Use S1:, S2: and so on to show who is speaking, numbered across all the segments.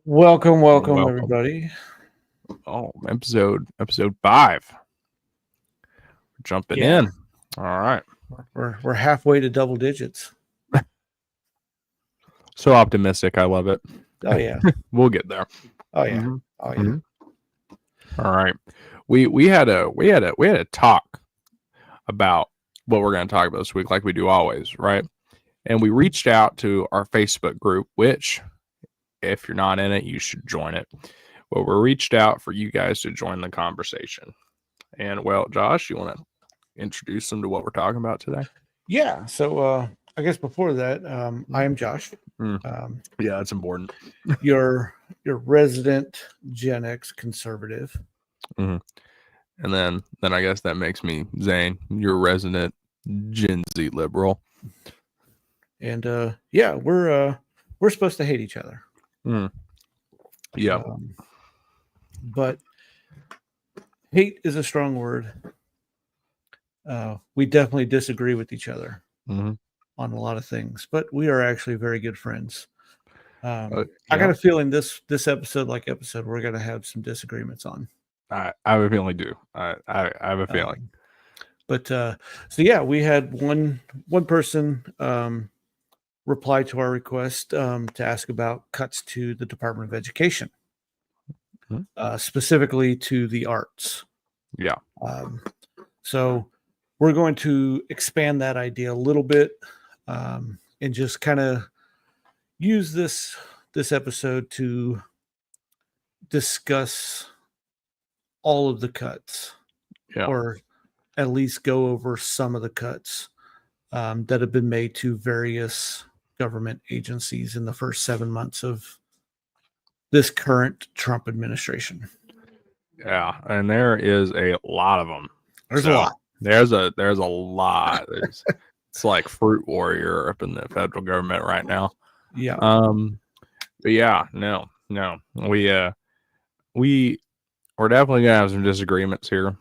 S1: Welcome,
S2: Welcome.
S1: everybody.
S2: Oh, episode 5. We're jumping
S1: Yeah,
S2: in. All right.
S1: we're halfway to double digits.
S2: So optimistic. I love it.
S1: Oh yeah,
S2: We'll get there.
S1: oh yeah,
S2: Mhm.
S1: oh yeah.
S2: Mhm. All right. We had a talk about what we're going to talk about this week, like we do always, right? And we reached out to our Facebook group, which, if you're not in it, you should join it. But we reached out for you guys to join the conversation. And well, Josh, you want to introduce them to what we're talking about today?
S1: Yeah. So I guess before that, I am Josh,
S2: Mm.
S1: um,
S2: Yeah, that's important.
S1: your resident Gen X conservative.
S2: Mm-hmm. And then I guess that makes me Zane, your resident Gen Z liberal.
S1: And yeah, we're supposed to hate each other.
S2: Mm. Yeah.
S1: But hate is a strong word. We definitely disagree with each other
S2: Mm-hmm.
S1: on a lot of things, but we are actually very good friends. I
S2: Yeah.
S1: got a feeling this episode, we're going to have some disagreements on.
S2: I have a feeling do. I have a feeling.
S1: But so yeah, we had one person reply to our request to ask about cuts to the Department of Education, specifically to the arts.
S2: Yeah.
S1: So we're going to expand that idea a little bit and just kind of use this episode to discuss all of the cuts,
S2: Yeah.
S1: or at least go over some of the cuts that have been made to various government agencies in the first 7 months of this current Trump administration.
S2: Yeah. And there is a lot of them.
S1: There's a lot.
S2: There's a lot. It's like fruit warrior up in the federal government right now.
S1: Yeah.
S2: But yeah, no. We're definitely gonna have some disagreements here.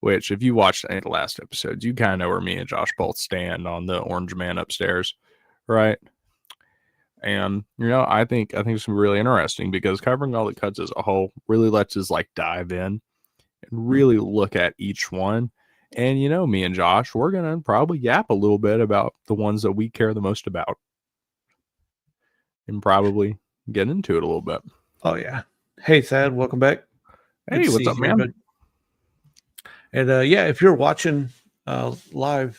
S2: Which, if you watched any of the last episodes, you kind of know where me and Josh both stand on the orange man upstairs, right? And I think it's gonna be really interesting because covering all the cuts as a whole really lets us like dive in and really look at each one. And me and Josh, we're gonna probably yap a little bit about the ones that we care the most about, and probably get into it a little bit.
S1: Oh yeah. Hey Thad, welcome back.
S2: Hey, what's up, man?
S1: Everybody. And yeah, if you're watching live,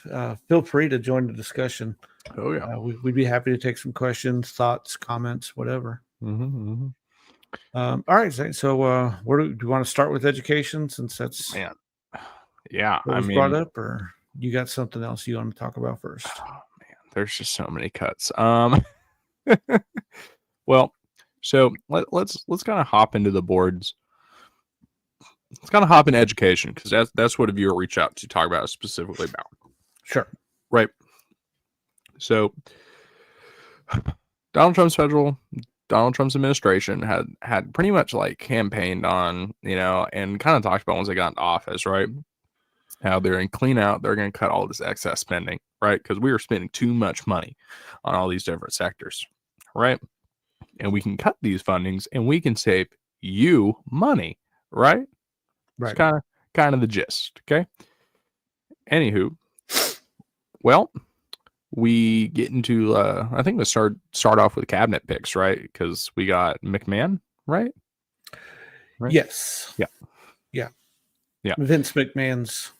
S1: feel free to join the discussion.
S2: Oh yeah,
S1: we'd be happy to take some questions, thoughts, comments, whatever.
S2: Mm-hmm.
S1: All right, so where do you want to start with education, since that's
S2: man? Yeah,
S1: what was brought up, or you got something else you want to talk about first?
S2: Oh man, there's just so many cuts. Well, so let's kind of hop into the boards. Let's kind of hop in education, because that's what a viewer reached out to talk about specifically about.
S1: Sure.
S2: Right. So Donald Trump's administration had pretty much like campaigned on, and kind of talked about once they got into office, right? How they're going to clean out, they're going to cut all this excess spending, right? Because we were spending too much money on all these different sectors, right? And we can cut these fundings and we can save you money, right?
S1: Right.
S2: It's kind of the gist, okay? Anywho, well, we get into I think let's start off with cabinet picks, right? Because we got McMahon, right?
S1: Yes.
S2: Yeah.
S1: Vince McMahon's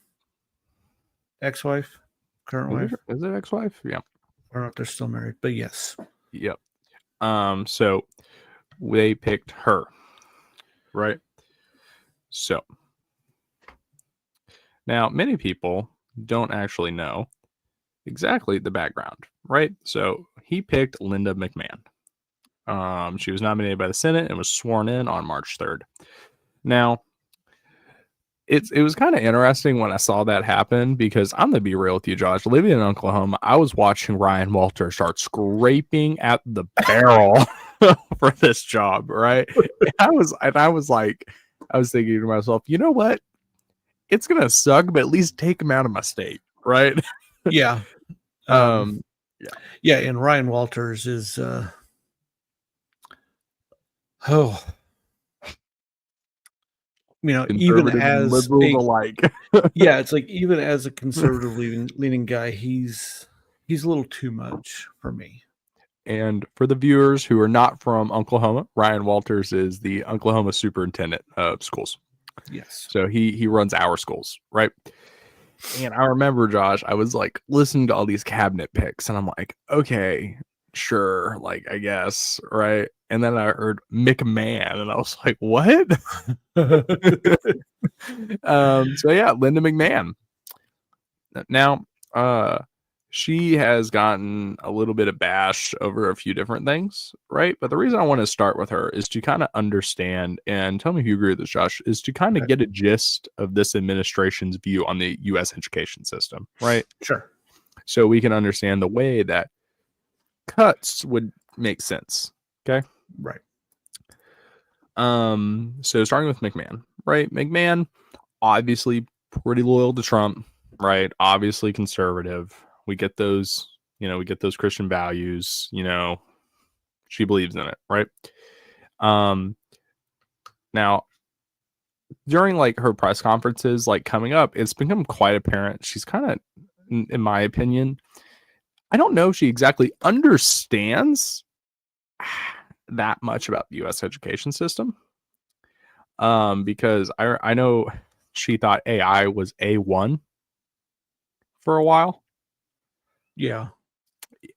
S1: ex-wife, current wife.
S2: Is it ex-wife? Yeah.
S1: I don't know if they're still married, but yes.
S2: Yep. So they picked her, right? So now many people don't actually know exactly the background, right? So he picked Linda McMahon. She was nominated by the Senate and was sworn in on March 3rd. Now, it was kind of interesting when I saw that happen, because I'm gonna be real with you, Josh. Living in Oklahoma, I was watching Ryan Walter start scraping at the barrel for this job, right? I was thinking to myself, you know what? It's gonna suck, but at least take him out of my state, right?
S1: Yeah.
S2: Yeah.
S1: Yeah, and Ryan Walters is Oh, even
S2: Conservatives and
S1: as
S2: liberals
S1: a
S2: alike.
S1: yeah, it's like even as a conservative leaning guy, he's a little too much for me.
S2: And for the viewers who are not from Oklahoma, Ryan Walters is the Oklahoma superintendent of schools.
S1: Yes.
S2: So he runs our schools, right? And I remember, Josh, I was like listening to all these cabinet picks, and I'm like, okay, sure, like I guess, right? And then I heard McMahon, and I was like, what? So yeah, Linda McMahon. Now, she has gotten a little bit of bash over a few different things, right? But the reason I want to start with her is to kind of understand, and tell me if you agree with this, Josh, is to kind of
S1: Okay.
S2: get a gist of this administration's view on the U.S. education system, right?
S1: Sure.
S2: So we can understand the way that cuts would make sense. Okay.
S1: Right.
S2: So starting with McMahon, right? McMahon, obviously pretty loyal to Trump, right? Obviously conservative. We get those, we get those Christian values, she believes in it, right? Now during like her press conferences, like coming up, it's become quite apparent. She's kind of, in my opinion, I don't know if she exactly understands that much about the US education system. Because I know she thought AI was A1 for a while.
S1: Yeah.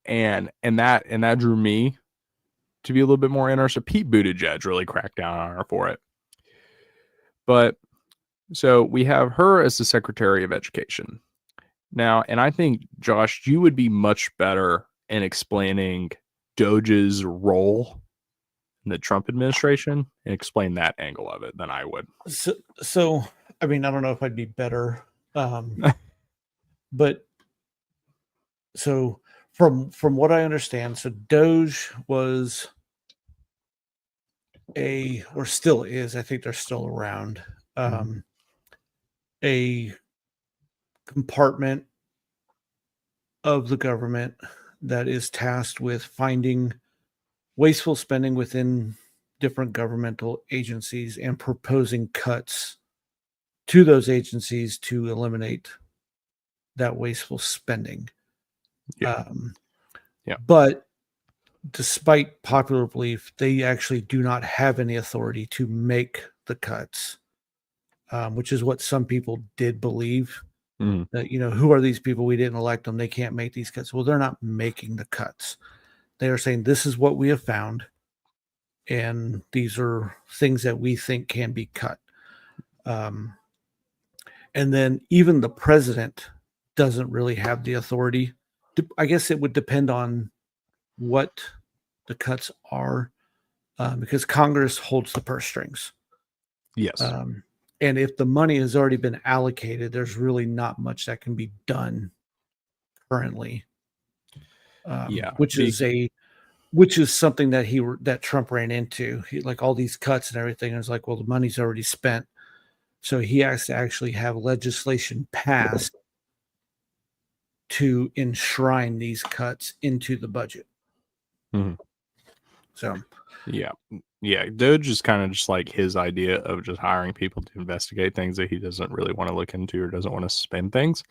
S2: And that drew me to be a little bit more interested. Pete Buttigieg really cracked down on her for it. But so we have her as the Secretary of Education now, and I think Josh, you would be much better in explaining DOGE's role in the Trump administration and explain that angle of it than I would.
S1: So I mean, I don't know if I'd be better, but so from what I understand, so DOGE was or still is, I think they're still around, a compartment of the government that is tasked with finding wasteful spending within different governmental agencies and proposing cuts to those agencies to eliminate that wasteful spending.
S2: Yeah.
S1: But despite popular belief, they actually do not have any authority to make the cuts, which is what some people did believe. That, who are these people? We didn't elect them. They can't make these cuts. Well, they're not making the cuts. They are saying this is what we have found, and these are things that we think can be cut. And then even the president doesn't really have the authority. I guess it would depend on what the cuts are, because Congress holds the purse strings.
S2: Yes.
S1: And if the money has already been allocated, there's really not much that can be done currently. Which is something that Trump ran into. He, like all these cuts and everything. And it's like, well, the money's already spent. So he has to actually have legislation passed to enshrine these cuts into the budget. So
S2: yeah, DOGE is kind of just like his idea of just hiring people to investigate things that he doesn't really want to look into or doesn't want to spend things.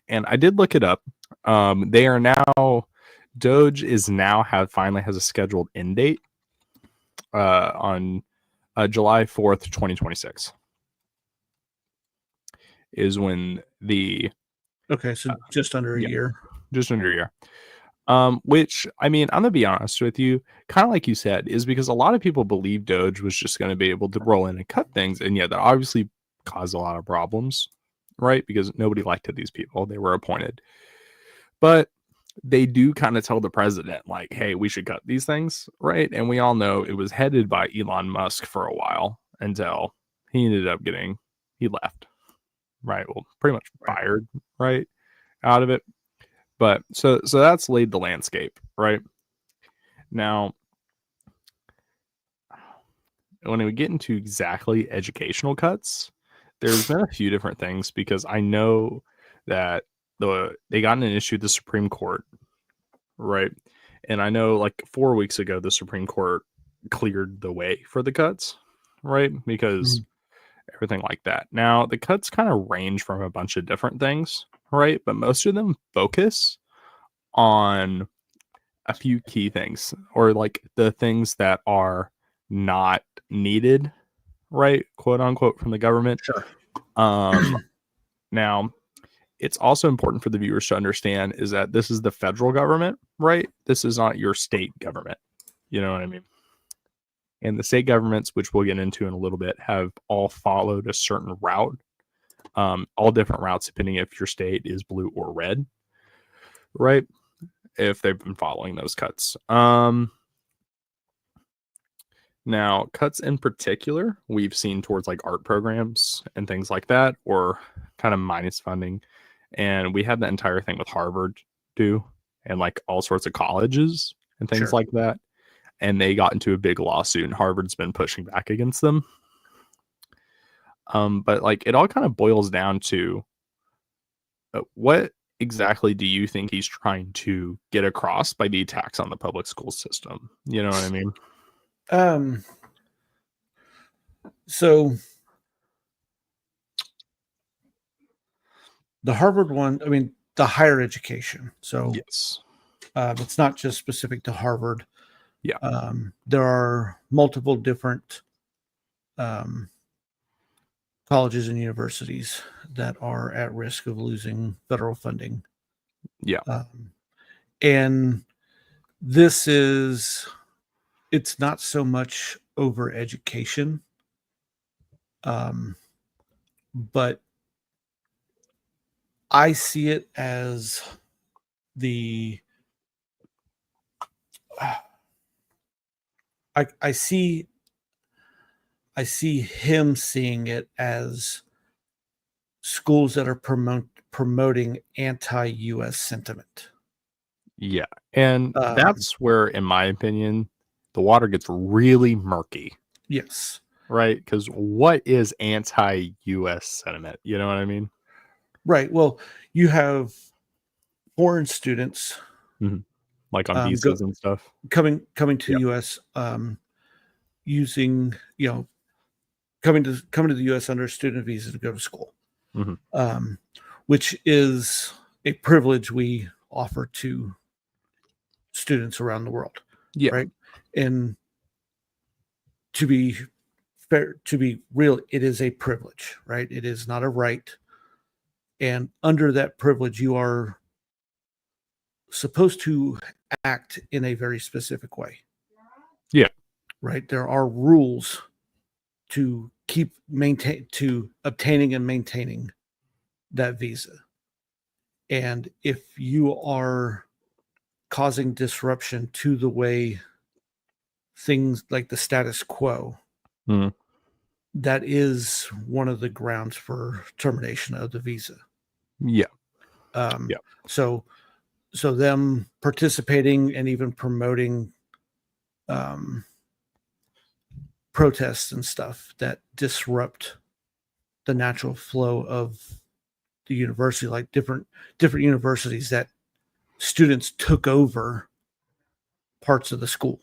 S2: And I did look it up. They are now, DOGE is now finally has a scheduled end date on July 4th, 2026 is when the
S1: so just under a year.
S2: Just under a year. Which, I mean, I'm gonna be honest with you, kind of like you said, is because a lot of people believe DOGE was just going to be able to roll in and cut things, and yet that obviously caused a lot of problems, right? Because nobody liked these people; they were appointed, but they do kind of tell the president, like, "Hey, we should cut these things," right? And we all know it was headed by Elon Musk for a while until he ended up he left, right? Well, pretty much fired, right, out of it. But so that's laid the landscape, right? Now, when we get into exactly educational cuts, there's been a few different things because I know that they got an issue with the Supreme Court, right? And I know like 4 weeks ago, the Supreme Court cleared the way for the cuts, right? Because everything like that. Now, the cuts kind of range from a bunch of different things, right? But most of them focus on a few key things, or like the things that are not needed, right? Quote unquote, from the government.
S1: Sure.
S2: Now, it's also important for the viewers to understand is that this is the federal government, right? This is not your state government. You know what I mean? And the state governments, which we'll get into in a little bit, have all followed a certain route, all different routes depending if your state is blue or red, right? If they've been following those cuts. Now, cuts in particular, we've seen towards like art programs and things like that, or kind of minus funding. And we had the entire thing with Harvard do, and like all sorts of colleges and things
S1: Sure.
S2: like that. And they got into a big lawsuit, and Harvard's been pushing back against them. But like it all kind of boils down to what exactly do you think he's trying to get across by the attacks on the public school system? You know what I mean?
S1: So the Harvard one, I mean, the higher education. So
S2: Yes.
S1: it's not just specific to Harvard.
S2: Yeah.
S1: There are multiple different colleges and universities that are at risk of losing federal funding.
S2: Yeah.
S1: And this is, it's not so much over education, but I see it as the, I see him seeing it as schools that are promoting anti-US sentiment.
S2: Yeah. And that's where, in my opinion, the water gets really murky.
S1: Yes.
S2: Right? Because what is anti-US sentiment? You know what I mean?
S1: Right. Well, you have foreign students
S2: like on visas and stuff
S1: coming to the US, using, coming to the US under a student visa to go to school, which is a privilege we offer to students around the world.
S2: Yeah.
S1: Right. And to be fair, to be real, it is a privilege, right? It is not a right. And under that privilege, you are supposed to act in a very specific way.
S2: Yeah.
S1: Right. There are rules to obtaining and maintaining that visa. And if you are causing disruption to the way things like the status quo, that is one of the grounds for termination of the visa.
S2: Yeah.
S1: So them participating and even promoting protests and stuff that disrupt the natural flow of the university, like different universities that students took over parts of the school.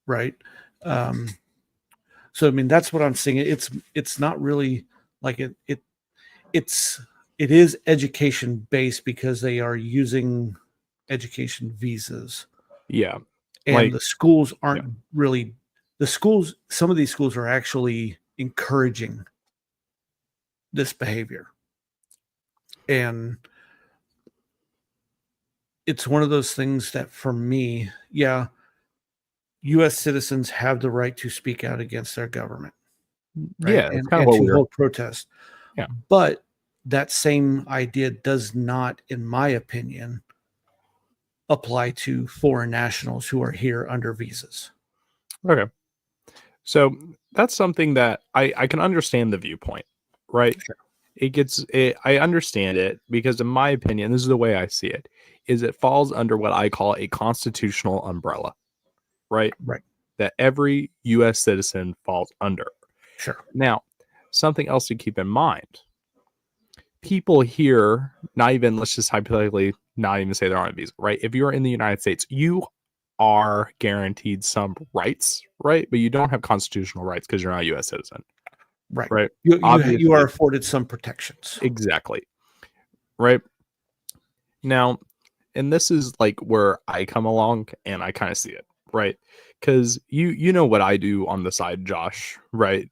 S1: Right. So I mean, that's what I'm seeing. It's not really like it is education based because they are using education visas.
S2: Yeah.
S1: And the schools aren't really some of these schools are actually encouraging this behavior. And it's one of those things that for me, US citizens have the right to speak out against their government. Right?
S2: Yeah,
S1: And,
S2: kind of what
S1: to
S2: we're
S1: hold protest.
S2: Yeah.
S1: But that same idea does not, in my opinion, apply to foreign nationals who are here under visas.
S2: Okay. So that's something that I can understand the viewpoint, right? Sure. I understand it because in my opinion, this is the way I see it, is it falls under what I call a constitutional umbrella, right?
S1: Right.
S2: That every US citizen falls under.
S1: Sure.
S2: Now, something else to keep in mind. People here, not even, let's just hypothetically not even say they're on a visa, right? If you're in the United States, you are guaranteed some rights, right? But you don't have constitutional rights because you're not a U.S. citizen,
S1: Right.
S2: right?
S1: You are
S2: Obviously,
S1: afforded some protections.
S2: exactly, right? Now, and this is like where I come along and I kind of see it, right? Because you know what I do on the side, Josh, right?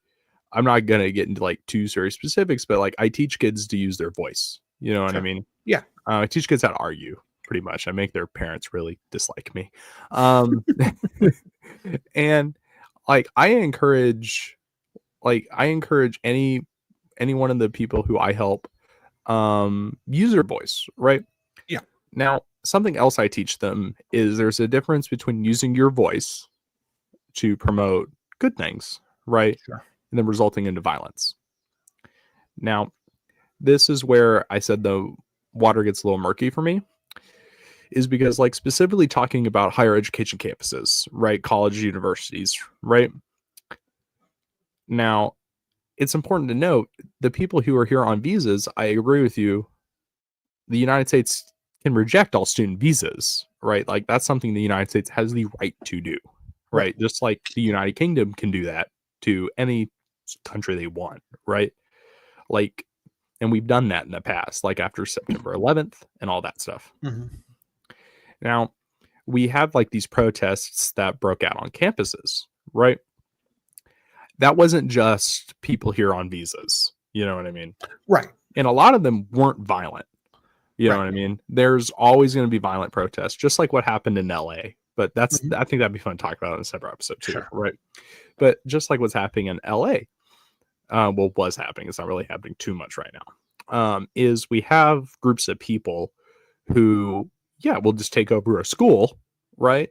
S2: I'm not gonna get into like too serious specifics, but like I teach kids to use their voice. You know what I
S1: Sure.
S2: mean?
S1: Yeah.
S2: I teach kids how to argue, pretty much. I make their parents really dislike me. Um, and like I encourage any one of the people who I help use their voice, right?
S1: Yeah.
S2: Now, something else I teach them is there's a difference between using your voice to promote good things, right?
S1: Sure.
S2: And then resulting into violence. Now, this is where I said the water gets a little murky for me, is because like specifically talking about higher education campuses, right? College universities, right? Now, it's important to note the people who are here on visas, I agree with you. The United States can reject all student visas, right? Like that's something the United States has the right to do,
S1: Right.
S2: right? Just like the United Kingdom can do that to any country they want, right? Like, and we've done that in the past, like after September 11th and all that stuff.
S1: Mhm.
S2: Now, we had like these protests that broke out on campuses, right? That wasn't just people here on visas. You know what I mean?
S1: Right.
S2: And a lot of them weren't violent. You know
S1: Right.
S2: what I mean? There's always going to be violent protests, just like what happened in LA. But
S1: Mhm.
S2: I think that'd be fun to talk about in a separate episode too,
S1: Sure.
S2: right? But just like what's happening in LA, well, was happening. It's not really happening too much right now. Is we have groups of people who, yeah, will just take over a school, right?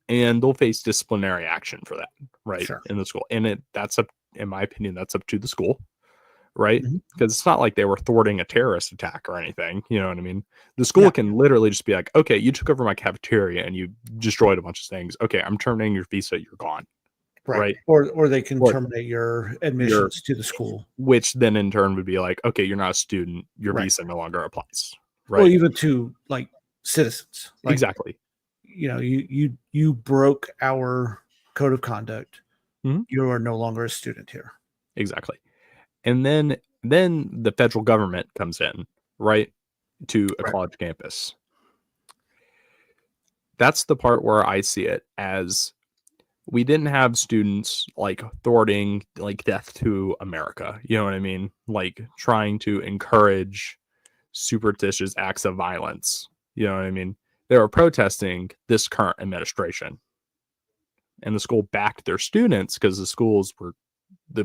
S2: And they'll face disciplinary action for that, right?
S1: Sure.
S2: In the school, and that's up, in my opinion, that's up to the school, right?
S1: Mhm.
S2: Because it's not like they were thwarting a terrorist attack or anything. You know what I mean? The school
S1: Yeah.
S2: can literally just be like, okay, you took over my cafeteria and you destroyed a bunch of things. Okay, I'm terminating your visa. You're gone,
S1: Right.
S2: right?
S1: Or they can
S2: Or
S1: terminate your
S2: your,
S1: admissions to the school.
S2: which then in turn would be like, okay, you're not a student. Your
S1: Right.
S2: visa no longer applies,
S1: Well,
S2: right?
S1: even to like citizens. Like,
S2: Exactly.
S1: you broke our code of conduct.
S2: Mhm.
S1: You are no longer a student here.
S2: Exactly. And then the federal government comes in, right, to a
S1: Right.
S2: college campus. That's the part where I see it as we didn't have students like thwarting like death to America. You know what I mean? Like trying to encourage superstitious acts of violence. You know what I mean? They were protesting this current administration. And the school backed their students because the federal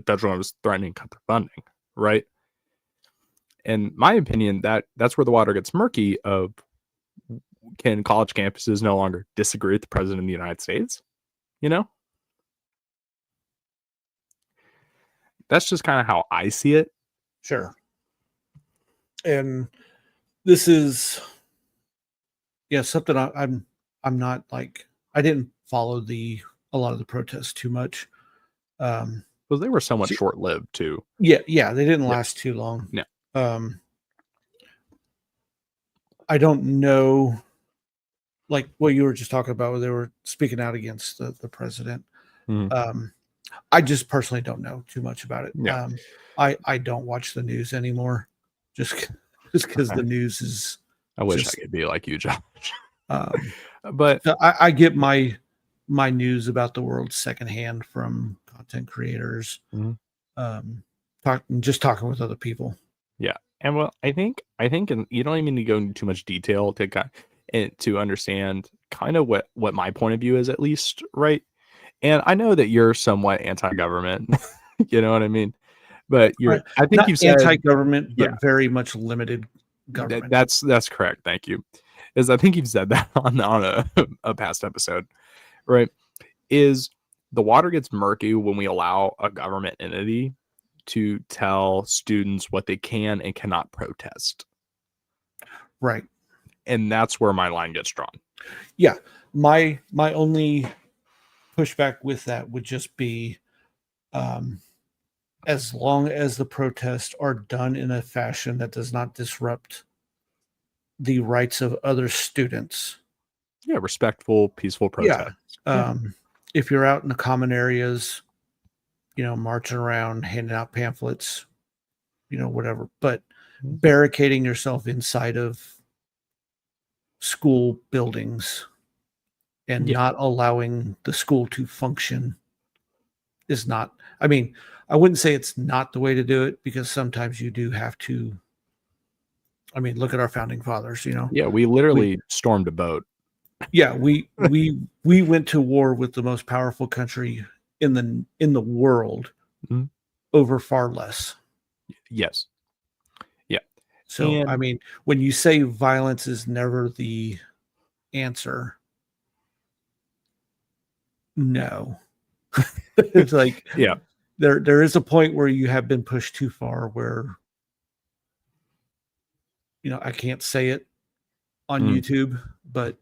S2: government was threatening to cut their funding, right? In my opinion, that's where the water gets murky of, can college campuses no longer disagree with the president of the United States? You know? That's just kind of how I see it.
S1: Sure. And this is something I'm not like, I didn't follow a lot of the protests too much.
S2: Because they were somewhat
S1: So-
S2: short lived too.
S1: yeah, they didn't
S2: Yeah.
S1: last too long.
S2: No.
S1: I don't know, like what you were just talking about, where they were speaking out against the president.
S2: Mhm.
S1: I just personally don't know too much about it.
S2: Yeah.
S1: I don't watch the news anymore, just because the news is
S2: I wish
S1: just
S2: I could be like you, Josh.
S1: um,
S2: But
S1: so I get my news about the world secondhand from content creators,
S2: Mhm.
S1: talking with other people.
S2: yeah. And well, I think and you don't even need to go into too much detail to understand kind of what my point of view is, at least, right? And I know that you're somewhat anti-government. You know what I mean? But I think
S1: Not
S2: you've said,
S1: anti-government,
S2: yeah,
S1: but very much limited government.
S2: that's correct. Thank you. Is I think you've said that on a past episode, right? Is the water gets murky when we allow a government entity to tell students what they can and cannot protest.
S1: Right.
S2: And that's where my line gets drawn.
S1: Yeah. My only pushback with that would just be, as long as the protests are done in a fashion that does not disrupt the rights of other students,
S2: Yeah, respectful, peaceful
S1: Yeah.
S2: protest. Yeah.
S1: If you're out in the common areas, marching around, handing out pamphlets, whatever, but
S2: Mhm.
S1: barricading yourself inside of school buildings and
S2: Yeah.
S1: not allowing the school to function is not, I mean, I wouldn't say it's not the way to do it, because sometimes you do have to. I mean, look at our founding fathers,
S2: Yeah, we
S1: we
S2: literally stormed a boat.
S1: yeah, we went to war with the most powerful country in the world
S2: Mhm.
S1: over far less.
S2: Yes. Yeah.
S1: So, I
S2: And
S1: mean, when you say violence is never the answer, no. It's like
S2: yeah.
S1: there is a point where you have been pushed too far where, I can't say it on
S2: Mm.
S1: YouTube, but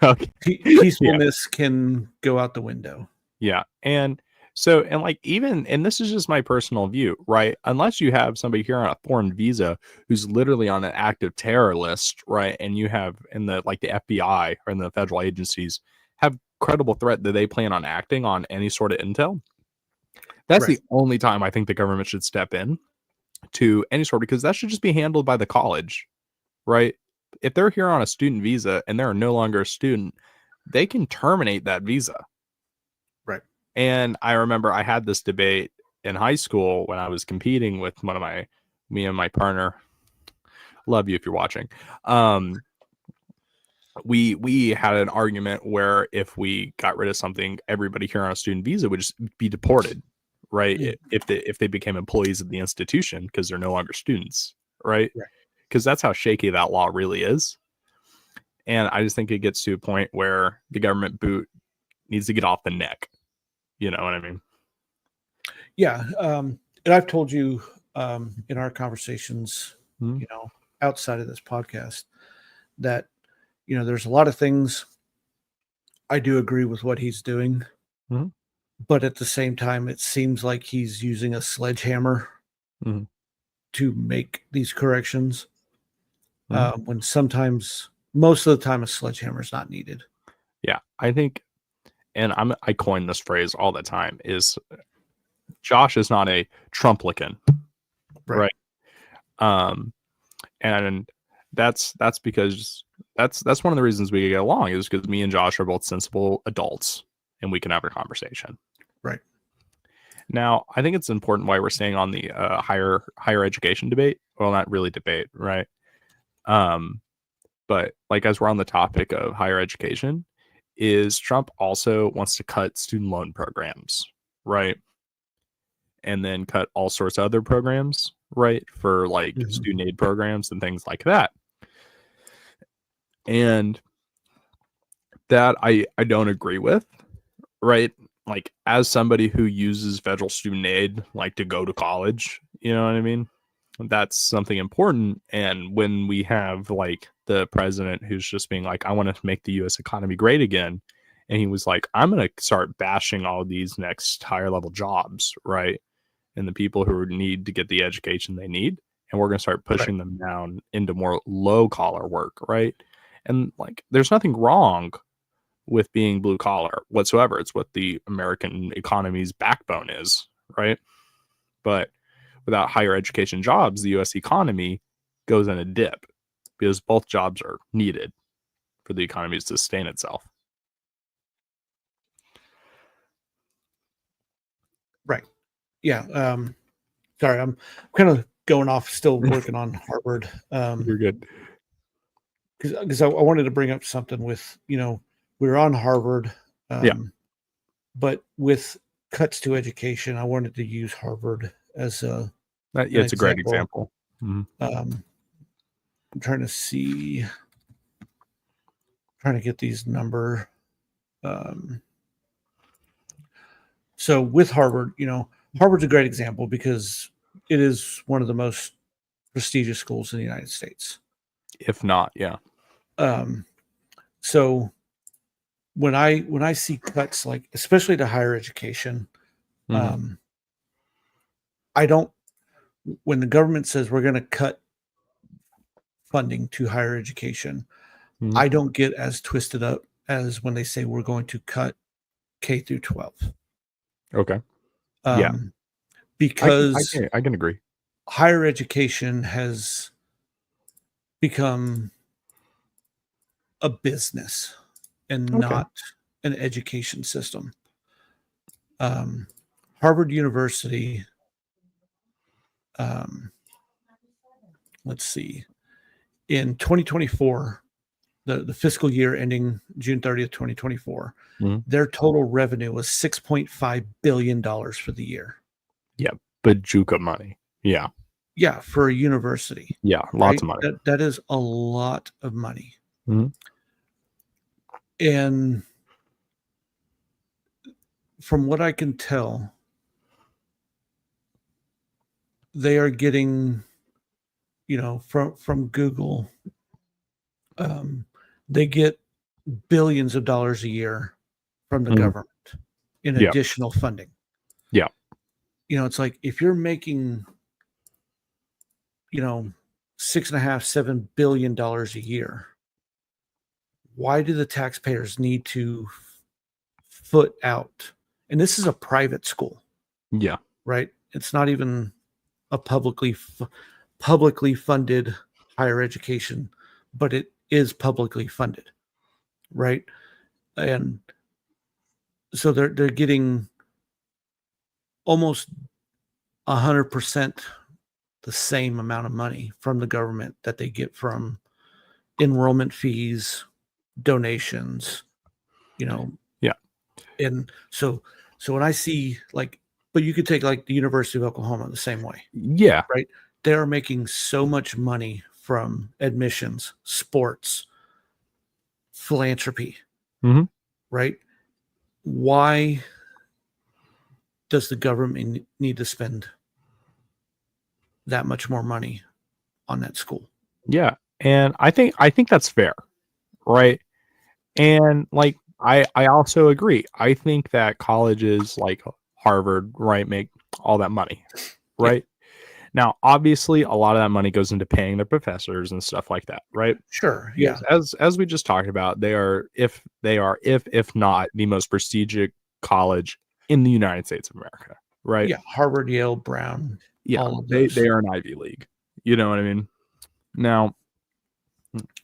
S2: Okay. Yeah.
S1: peacefulness can go out the window.
S2: Yeah. And like even and this is just my personal view, right? Unless you have somebody here on a foreign visa who's literally on an active terror list, right? And you have in the like the FBI or in the federal agencies have credible threat that they plan on acting on any sort of intel. That's
S1: Right.
S2: the only time I think the government should step in to any sort, because that should just be handled by the college, right? If they're here on a student visa and they're no longer a student, they can terminate that visa.
S1: Right.
S2: And I remember I had this debate in high school when I was competing with me and my partner. Love you if you're watching. Um, we had an argument where if we got rid of something, everybody here on a student visa would just be deported, right?
S1: Mm.
S2: If they became employees of the institution because they're no longer students, right?
S1: Right.
S2: Because that's how shaky that law really is. And I just think it gets to a point where the government boot needs to get off the neck. You know what I mean?
S1: Yeah. And I've told you, in our conversations,
S2: Mhm.
S1: outside of this podcast, that, there's a lot of things I do agree with what he's doing,
S2: Mhm.
S1: but at the same time, it seems like he's using a sledgehammer
S2: Mhm.
S1: to make these corrections,
S2: Mhm.
S1: when sometimes, most of the time, a sledgehammer is not needed.
S2: Yeah, I think, and I coin this phrase all the time, is Josh is not a Trumplican,
S1: Right.
S2: right? Um, and that's because that's one of the reasons we get along, is because me and Josh are both sensible adults and we can have a conversation.
S1: Right.
S2: Now, I think it's important why we're staying on the higher education debate. Well, not really debate, right? Um, but like as we're on the topic of higher education, is Trump also wants to cut student loan programs, right? And then cut all sorts of other programs, right? For like
S1: Mhm.
S2: student aid programs and things like that. And that I don't agree with, right? Like as somebody who uses federal student aid like to go to college, you know what I mean? That's something important. And when we have like the president who's just being like, I want to make the US economy great again, and he was like, I'm going to start bashing all these next higher level jobs, right? And the people who need to get the education they need, and we're going to start
S1: Right.
S2: pushing them down into more low collar work, right? And like there's nothing wrong with being blue collar whatsoever. It's what the American economy's backbone is, right? But without higher education jobs, the US economy goes in a dip because both jobs are needed for the economy to sustain itself.
S1: Right. Yeah. Sorry, I'm kind of going off, still working on Harvard.
S2: You're good.
S1: Because I wanted to bring up something with, we were on Harvard,
S2: Yeah.
S1: but with cuts to education, I wanted to use Harvard as an
S2: Yeah, it's a great
S1: example.
S2: example. Mhm.
S1: I'm trying to see, trying to get these number. Um, so with Harvard, Harvard's a great example because it is one of the most prestigious schools in the United States.
S2: If not, yeah.
S1: Um, so when I see cuts, like especially to higher education,
S2: Mhm.
S1: um, I don't. When the government says we're going to cut funding to higher education,
S2: Mhm.
S1: I don't get as twisted up as when they say we're going to cut K through 12.
S2: Okay. Yeah.
S1: Um, because
S2: I can agree.
S1: higher education has become a business and
S2: Okay.
S1: not an education system. Um, Harvard University, um, let's see, in 2024, the fiscal year ending June 30th, 2024,
S2: Mhm.
S1: their total revenue was $6.5 billion for the year.
S2: Yeah. Bajuka money. Yeah.
S1: Yeah, for a university,
S2: Yeah. Lots
S1: right?
S2: of money.
S1: That is a lot of money.
S2: Mhm.
S1: And from what I can tell, they are getting, from Google, um, they get billions of dollars a year from the
S2: Mhm.
S1: government in
S2: Yeah.
S1: additional funding.
S2: Yeah.
S1: It's like if you're making, 6.5, $7 billion a year, why do the taxpayers need to foot out? And this is a private school,
S2: Yeah.
S1: right? It's not even a publicly funded higher education, but it is publicly funded, right? And so they're getting almost 100% the same amount of money from the government that they get from enrollment fees, donations, you know,
S2: Yeah.
S1: and so when I see but you could take like the University of Oklahoma the same way,
S2: Yeah.
S1: right? They're making so much money from admissions, sports, philanthropy,
S2: Mhm.
S1: right? Why does the government need to spend that much more money on that school?
S2: Yeah. And I think that's fair, right? And like I also agree. I think that colleges like Harvard, right, make all that money,
S1: Yeah,
S2: right? Now, obviously, a lot of that money goes into paying their professors and stuff like that, right?
S1: sure.
S2: Because
S1: Yeah,
S2: as we just talked about, if not the most prestigious college in the United States of America, right?
S1: yeah. Harvard, Yale, Brown,
S2: Yeah,
S1: all of
S2: they
S1: those.
S2: are an Ivy League. You know what I mean? Now,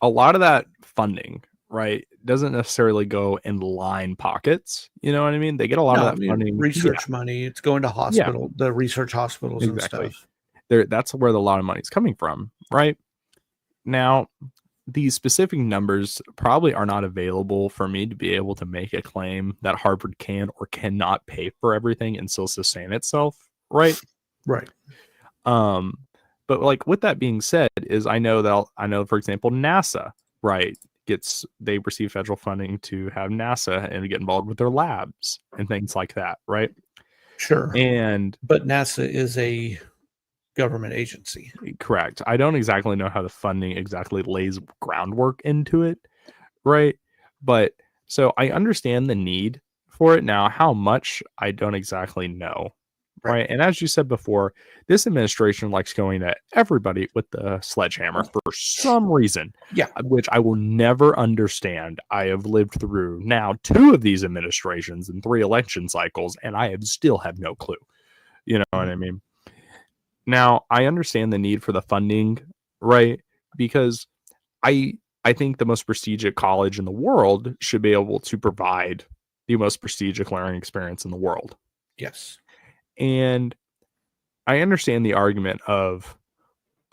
S2: a lot of that funding, right, doesn't necessarily go in line pockets. You know what I mean? They get a lot
S1: No,
S2: of
S1: I
S2: that
S1: mean
S2: funding. Yeah,
S1: research money. It's going to
S2: yeah,
S1: the research hospitals and
S2: exactly.
S1: stuff.
S2: That's where a lot of money's coming from, right? Now, these specific numbers probably are not available for me to be able to make a claim that Harvard can or cannot pay for everything and still sustain itself, right?
S1: Right.
S2: Um, but like with that being said, is I know for example NASA, right, they receive federal funding to have NASA and get involved with their labs and things like that, right?
S1: Sure.
S2: And
S1: But NASA is a government agency.
S2: correct, I don't exactly know how the funding exactly lays groundwork into it, right? But so I understand the need for it now. How much I don't exactly know,
S1: Right.
S2: right? And as you said before, this administration likes going at everybody with the sledgehammer for some reason,
S1: Yeah.
S2: which I will never understand. I have lived through now 2 of these administrations and 3 election cycles, and I still have no clue. You know what I mean? Now, I understand the need for the funding, right? Because I think the most prestigious college in the world should be able to provide the most prestigious learning experience in the world.
S1: Yes.
S2: And I understand the argument of,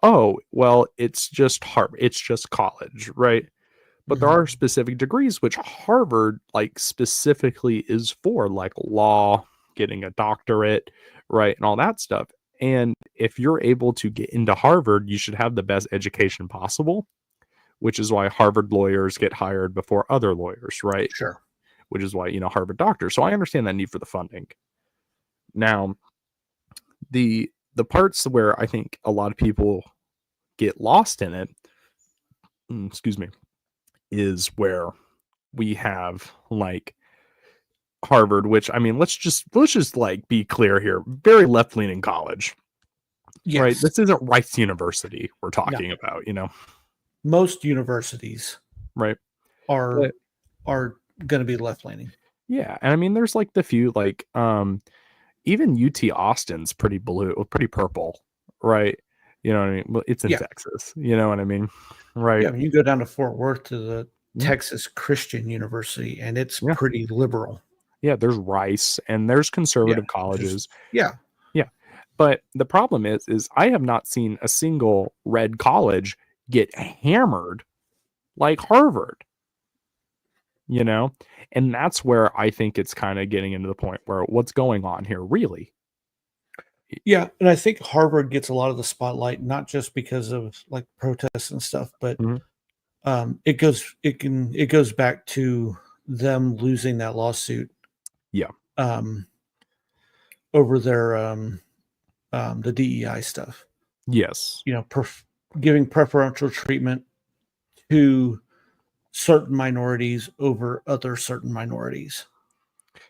S2: oh, well, it's just Harvard, it's just college, right? But there
S1: Mhm.
S2: are specific degrees which Harvard like specifically is for, like law, getting a doctorate, right, and all that stuff. And if you're able to get into Harvard, you should have the best education possible, which is why Harvard lawyers get hired before other lawyers, right?
S1: Sure.
S2: Which is why, Harvard doctors. So I understand that need for the funding. Now, the parts where I think a lot of people get lost in it, excuse me, is where we have like Harvard, which I mean, let's just like be clear here, very left leaning college, right?
S1: Yes.
S2: This isn't Rice University we're
S1: No.
S2: talking about,
S1: Most universities
S2: right?
S1: are
S2: But
S1: are going to be left leaning.
S2: yeah, and I mean, there's like the few like even UT Austin's pretty blue, pretty purple, right? You know what I mean? Well, it's in
S1: Yeah.
S2: Texas. You know what I mean? Right?
S1: Yeah. When you go down to Fort Worth to the
S2: Yeah,
S1: Texas Christian University, and it's
S2: yeah,
S1: pretty liberal.
S2: yeah. There's Rice and there's
S1: Yeah.
S2: conservative
S1: Just,
S2: colleges.
S1: yeah.
S2: Yeah, but the problem is I have not seen a single red college get hammered like Harvard. You know, and that's where I think it's kind of getting into the point where what's going on here, really?
S1: Yeah. And I think Harvard gets a lot of the spotlight, not just because of like protests and stuff, but
S2: Mhm.
S1: it goes back to them losing that lawsuit
S2: Yeah.
S1: um, over their the DEI stuff.
S2: Yes.
S1: You know, giving preferential treatment to certain minorities over other certain minorities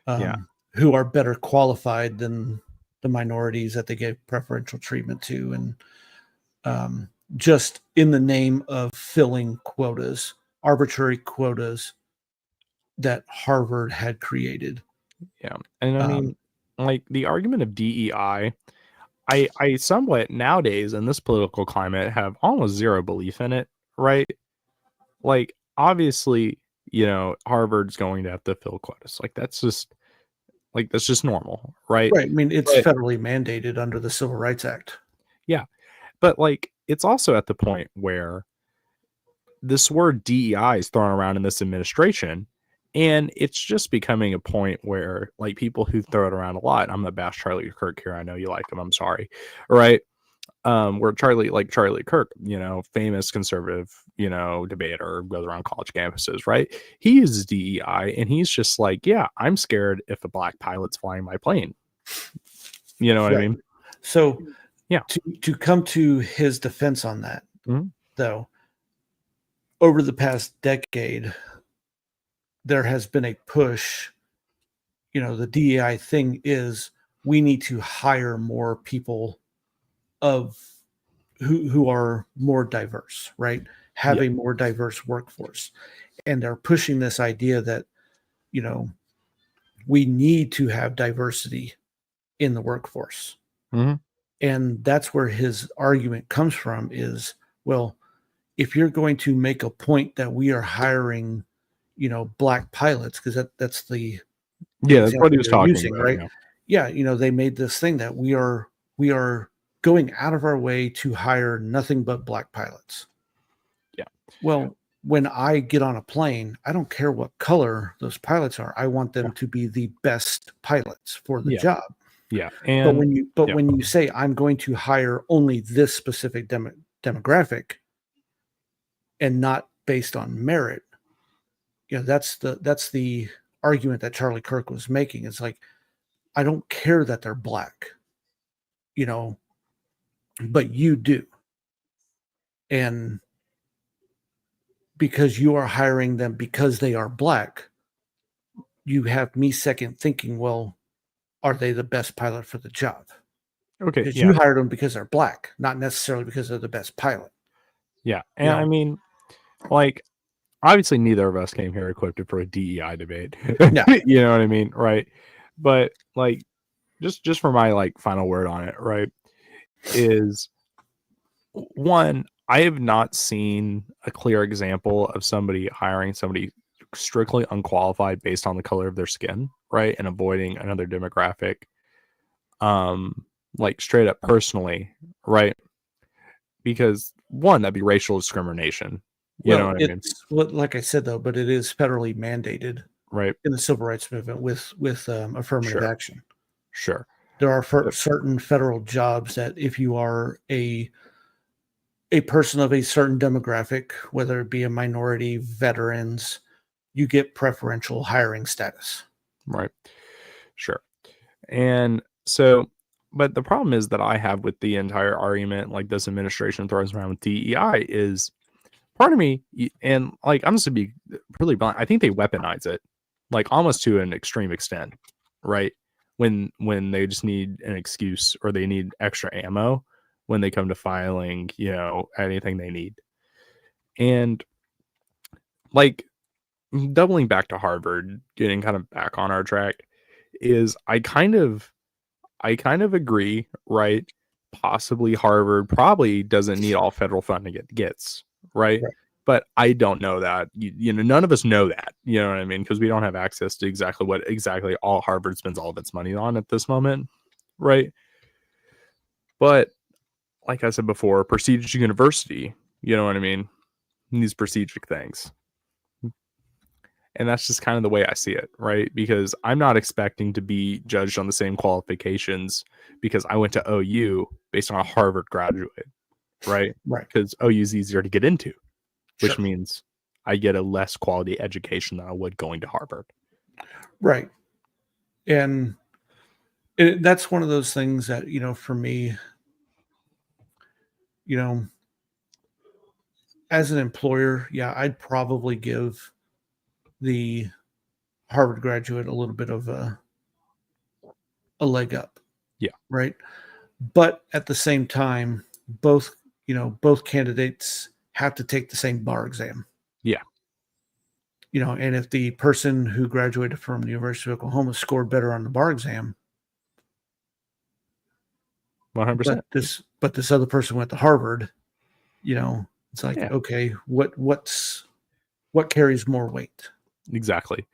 S2: Yeah.
S1: who are better qualified than the minorities that they gave preferential treatment to, and um, just in the name of filling quotas, arbitrary quotas that Harvard had created.
S2: Yeah. And I
S1: Um,
S2: mean, like the argument of DEI, I somewhat nowadays in this political climate have almost zero belief in it, right? Like obviously, Harvard's going to have to fill quotas. That's just normal, right?
S1: right. I mean, it's
S2: But
S1: federally mandated under the Civil Rights Act.
S2: yeah, but like it's also at the point where this word DEI is thrown around in this administration, and it's just becoming a point where like people who throw it around a lot. I'm gonna bash Charlie Kirk here. I know you like him. I'm sorry. Right. Where Charlie Kirk, famous conservative, debater, goes around college campuses, right? He uses DEI and he's just like, yeah, I'm scared if a black pilot's flying my plane. You know what I
S1: Right.
S2: mean?
S1: So
S2: Yeah.
S1: to come to his defense on that,
S2: Mhm.
S1: though, over the past decade, there has been a push. You know, the DEI thing is we need to hire more people of who are more diverse, right? Have
S2: Yeah.
S1: a more diverse workforce. And they're pushing this idea that, you know, we need to have diversity in the workforce.
S2: Mhm.
S1: And that's where his argument comes from is, well, if you're going to make a point that we are hiring, black pilots, because that's the
S2: Yeah. That's what he
S1: example
S2: was
S1: you're
S2: talking
S1: using,
S2: about.
S1: right?
S2: Yeah.
S1: Yeah, they made this thing that we are going out of our way to hire nothing but black pilots.
S2: Yeah.
S1: Well, when I get on a plane, I don't care what color those pilots are. I want
S2: Yeah.
S1: them to be the best pilots for the
S2: Yeah.
S1: job.
S2: Yeah.
S1: But
S2: And yeah.
S1: when you say I'm going to hire only this specific demographic and not based on merit, that's the argument that Charlie Kirk was making. It's like I don't care that they're black, you know, but you do. And because you are hiring them because they are black, you have me second thinking, well, are they the best pilot for the job?
S2: Okay.
S1: Because
S2: Yeah.
S1: you hired them because they're black, not necessarily because they're the best pilot.
S2: Yeah.
S1: You
S2: And I
S1: know,
S2: mean, like, obviously neither of us came here equipped for a DEI debate.
S1: no,
S2: You know what I mean? Right. But like just for my like final word on it, right, is one, I have not seen a clear example of somebody hiring somebody strictly unqualified based on the color of their skin, right? And avoiding another demographic. Like straight up personally, right? Because one, that'd be racial discrimination. You know
S1: well,
S2: what I mean?
S1: it's like I said though, but it is federally mandated
S2: Right.
S1: in the civil rights movement with affirmative
S2: Sure.
S1: action.
S2: Sure.
S1: There are
S2: Yep.
S1: certain federal jobs that if you are a person of a certain demographic, whether it be a minority, veterans, you get preferential hiring status.
S2: Right. Sure. And so, but the problem is that I have with the entire argument, like this administration throws around with DEI, is part of me, and like I'm just gonna be really blunt. I think they weaponize it, like almost to an extreme extent, right? When they just need an excuse or they need extra ammo when they come to filing, anything they need. And like doubling back to Harvard, getting kind of back on our track, is I kind of agree, right? Possibly Harvard probably doesn't need all federal funding it gets, right?
S1: Right.
S2: But I don't know that. You know, none of us know that. You know what I mean? Because we don't have access to exactly what all Harvard spends all of its money on at this moment, right? But like I said before, prestigious university, you know what I mean? These prestigious things. And that's just kind of the way I see it, right? Because I'm not expecting to be judged on the same qualifications because I went to OU based on a Harvard graduate, right?
S1: Right.
S2: Because OU is easier to get into, which
S1: Sure.
S2: means I get a less quality education than I would going to Harvard.
S1: Right. And that's one of those things that, for me, as an employer, yeah, I'd probably give the Harvard graduate a little bit of a leg up.
S2: Yeah.
S1: Right. But at the same time, both candidates have to take the same bar exam.
S2: Yeah.
S1: And if the person who graduated from the University of Oklahoma scored better on the bar exam,
S2: 100%.
S1: but this other person went to Harvard, it's like,
S2: Yeah.
S1: okay, what carries more weight?
S2: Exactly.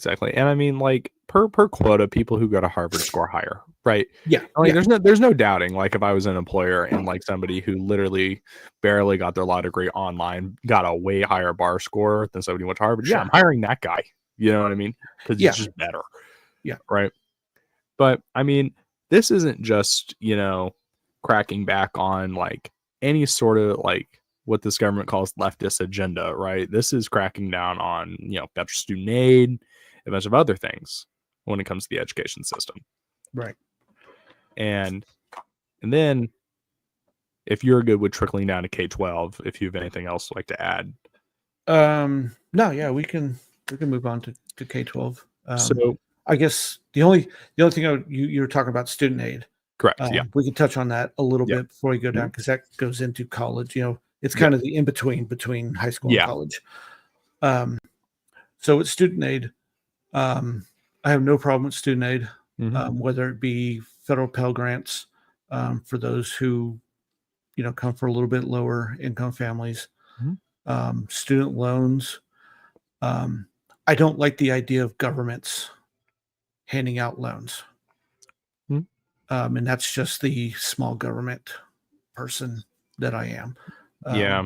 S2: And I mean, like per quota, people who go to Harvard score higher, right?
S1: Yeah.
S2: Like
S1: Yeah.
S2: there's no doubting. Like if I was an employer and like somebody who literally barely got their law degree online got a way higher bar score than somebody who went to Harvard,
S1: Sure.
S2: yeah, I'm hiring that guy. You know what I mean? Because
S1: Yeah.
S2: he's just better.
S1: Yeah.
S2: Right. But I mean, this isn't just, cracking back on like any sort of like what this government calls leftist agenda, right? This is cracking down on, federal student aid, a bunch of other things when it comes to the education system.
S1: Right.
S2: And then if you're good with trickling down to K-12, if you have anything else like to add.
S1: No, yeah, we can move on to K-12.
S2: So
S1: I guess the only thing you were talking about student aid.
S2: correct. Yeah.
S1: We can touch on that a little
S2: Yep.
S1: bit before we go down, because that goes into college. It's kind of the in between high school and college. So with student aid, I have no problem with student aid, whether it be federal Pell Grants for those who, come from a little bit lower income families, student loans. I don't like the idea of governments handing out loans. And that's just the small government person that I am.
S2: Yeah.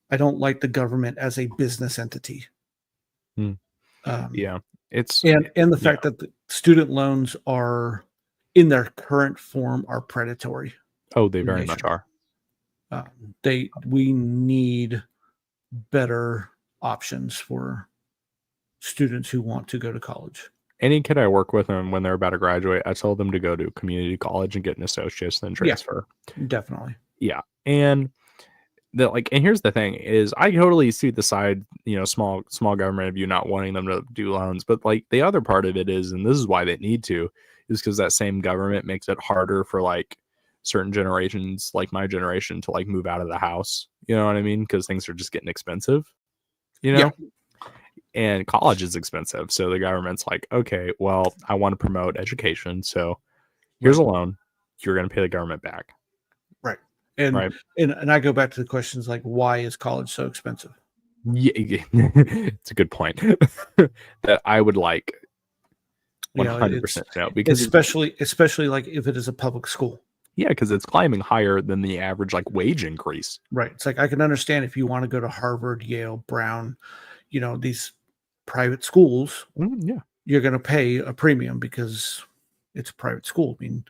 S1: I don't like the government as a business entity.
S2: Yeah. It's
S1: and the fact that the student loans are in their current form are predatory.
S2: Oh, they very much are.
S1: We need better options for students who want to go to college.
S2: Any kid I work with, and when they're about to graduate, I tell them to go to community college and get an associate's, then transfer.
S1: Yeah, definitely.
S2: Yeah. And here's the thing is I totally see the side, small government of you not wanting them to do loans. But like the other part of it is, and this is why they need to, is because that same government makes it harder for like certain generations, like my generation, to like move out of the house. You know what I mean? Because things are just getting expensive,
S1: Yeah.
S2: And college is expensive. So the government's like, okay, well, I want to promote education. So here's a loan. You're going to pay the government back.
S1: Right. And I go back to the questions like, why is college so expensive?
S2: Yeah, it's a good point that I would like 100% know, because
S1: especially like if it is a public school.
S2: Yeah, because it's climbing higher than the average like wage increase.
S1: Right. It's like I can understand if you want to go to Harvard, Yale, Brown, these private schools.
S2: Yeah,
S1: you're going to pay a premium because it's a private school. I mean,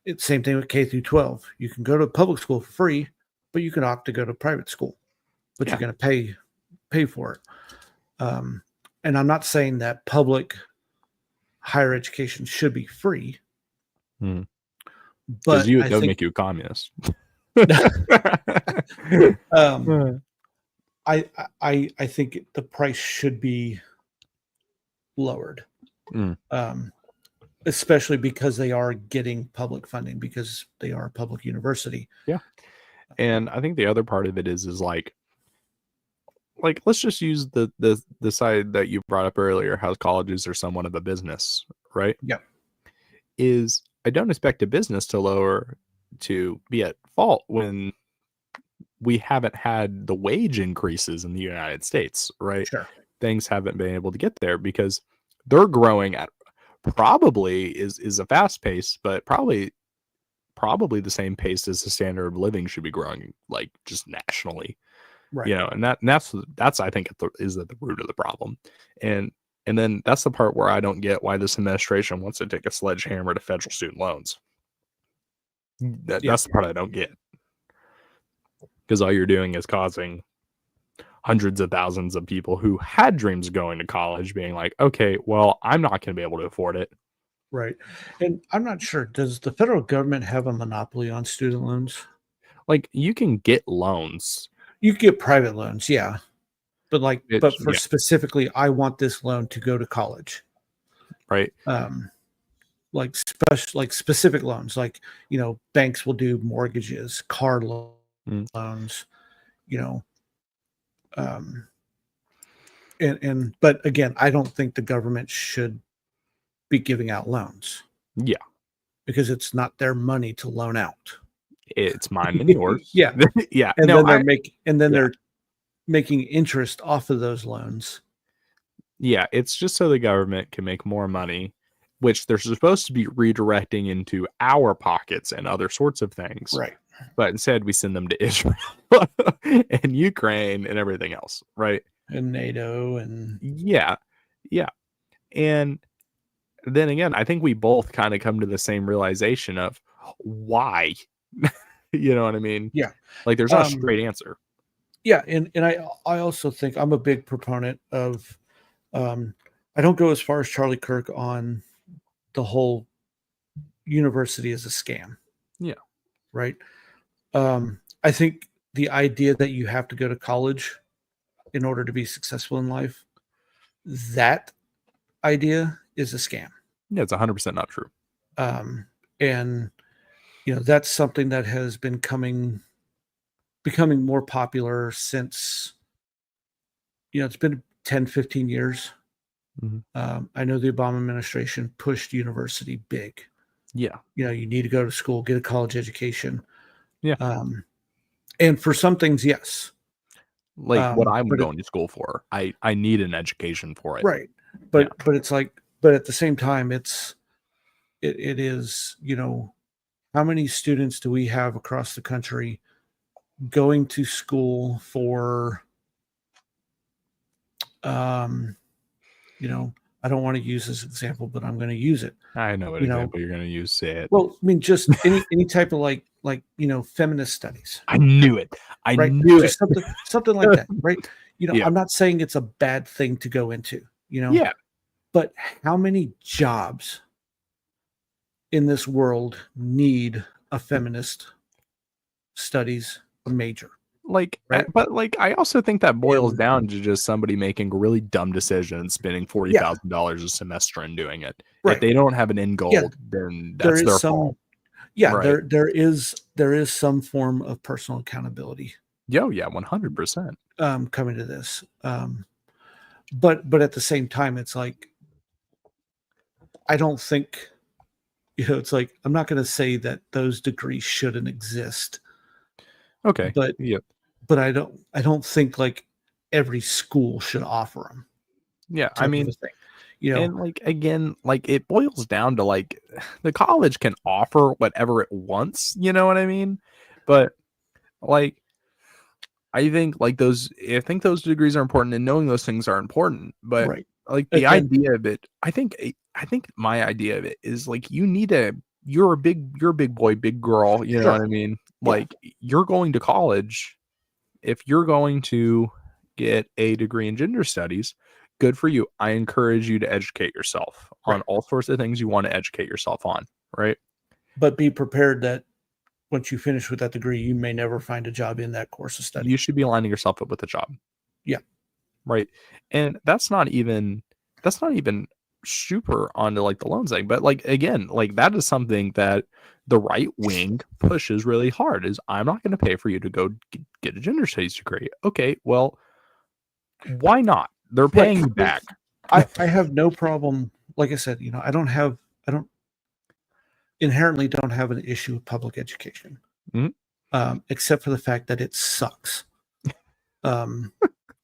S1: it's same thing with K through 12. You can go to public school for free, but you can opt to go to private school, but you're going to pay for it. And I'm not saying that public higher education should be free, but
S2: that would make you a communist.
S1: I think the price should be lowered, especially because they are getting public funding, because they are a public university.
S2: Yeah. And I think the other part of it is like like let's just use the side that you brought up earlier, how colleges are somewhat of a business, right?
S1: Yeah.
S2: Is I don't expect a business to be at fault when we haven't had the wage increases in the United States, right?
S1: Sure.
S2: Things haven't been able to get there because they're growing at probably is a fast pace, but probably the same pace as the standard of living should be growing, like just nationally,
S1: Right.
S2: and that's I think is at the root of the problem, and and then that's the part where I don't get why this administration wants to take a sledgehammer to federal student loans.
S1: Yeah.
S2: That's the part I don't get, because all you're doing is causing hundreds of thousands of people who had dreams of going to college being like, okay, well, I'm not going to be able to afford it.
S1: Right. And I'm not sure, does the federal government have a monopoly on student loans?
S2: Like you can get loans.
S1: You can get private loans, yeah. But but for
S2: Yeah,
S1: specifically, I want this loan to go to college.
S2: right.
S1: Like specific loans, like, banks will do mortgages, car
S2: Mm,
S1: loans, you know, um, but again, I don't think the government should be giving out loans
S2: yeah,
S1: because it's not their money to loan out.
S2: it's mine and yours.
S1: Yeah.
S2: Yeah,
S1: And
S2: no,
S1: then
S2: yeah.
S1: they're making interest off of those loans.
S2: Yeah, it's just so the government can make more money, which they're supposed to be redirecting into our pockets and other sorts of things.
S1: Right.
S2: But instead, we send them to Israel and Ukraine and everything else, right?
S1: And NATO and
S2: Yeah, yeah. And then again, I think we both kind of come to the same realization of why. You know what I mean?
S1: yeah.
S2: Like, there's not a
S1: Um,
S2: straight answer.
S1: yeah, and I also think I'm a big proponent of I don't go as far as Charlie Kirk on the whole university as a scam,
S2: Yeah.
S1: right? I think the idea that you have to go to college in order to be successful in life, that idea is a scam.
S2: Yeah, it's 100% not true.
S1: Um, and that's something that has been becoming more popular since it's been 10, 15 years.
S2: Mhm.
S1: I know the Obama administration pushed university big.
S2: Yeah.
S1: You need to go to school, get a college education.
S2: Yeah.
S1: And for some things, yes.
S2: Like what I'm
S1: But
S2: going to school for. I need an education for it.
S1: right.
S2: Yeah.
S1: But it's like, but at the same time, it is, how many students do we have across the country going to school for, I don't want to use this example, but I'm going to use it.
S2: I know what example you're going to use. Say it.
S1: Well, I mean, just any type of like feminist studies.
S2: I knew it. I
S1: Right?
S2: knew
S1: Just
S2: it.
S1: something like that, right?
S2: Yeah.
S1: I'm not saying it's a bad thing to go into,
S2: Yeah.
S1: but how many jobs in this world need a feminist studies major?
S2: Like,
S1: Right.
S2: but like, I also think that boils
S1: And
S2: down to just somebody making a really dumb decision and spending $40,000 a semester and doing it. If
S1: right.
S2: they don't have an end goal,
S1: Yeah.
S2: then
S1: There
S2: that's
S1: is
S2: their
S1: some
S2: fault.
S1: yeah,
S2: Right.
S1: there is some form of personal accountability
S2: Yo, yeah, 100%.
S1: coming to this. But at the same time, it's like I don't think it's like I'm not going to say that those degrees shouldn't exist,
S2: Okay.
S1: but
S2: Yeah.
S1: but I don't think like every school should offer them.
S2: Yeah. I
S1: Type of
S2: mean,
S1: a thing,
S2: and like again, like it boils down to like the college can offer whatever it wants, you know what I mean? But like I think those degrees are important and knowing those things are important, but
S1: right.
S2: like
S1: And,
S2: the idea of it, I think my idea of it is like you're a big boy, big girl, you know
S1: sure,
S2: what I mean?
S1: yeah,
S2: Like you're going to college. If you're going to get a degree in gender studies, good for you. I encourage you to educate yourself on
S1: right.
S2: all sorts of things you want to educate yourself on, right?
S1: But be prepared that once you finish with that degree, you may never find a job in that course of study.
S2: You should be lining yourself up with a job.
S1: Yeah.
S2: Right. And that's not even super onto like the loan thing. But like again, like that is something that the right wing pushes really hard is I'm not going to pay for you to go get a gender studies degree. Okay, well, Why not? They're paying you back.
S1: I have no problem. Like I said, I don't inherently don't have an issue with public education,
S2: Mhm.
S1: except for the fact that it sucks.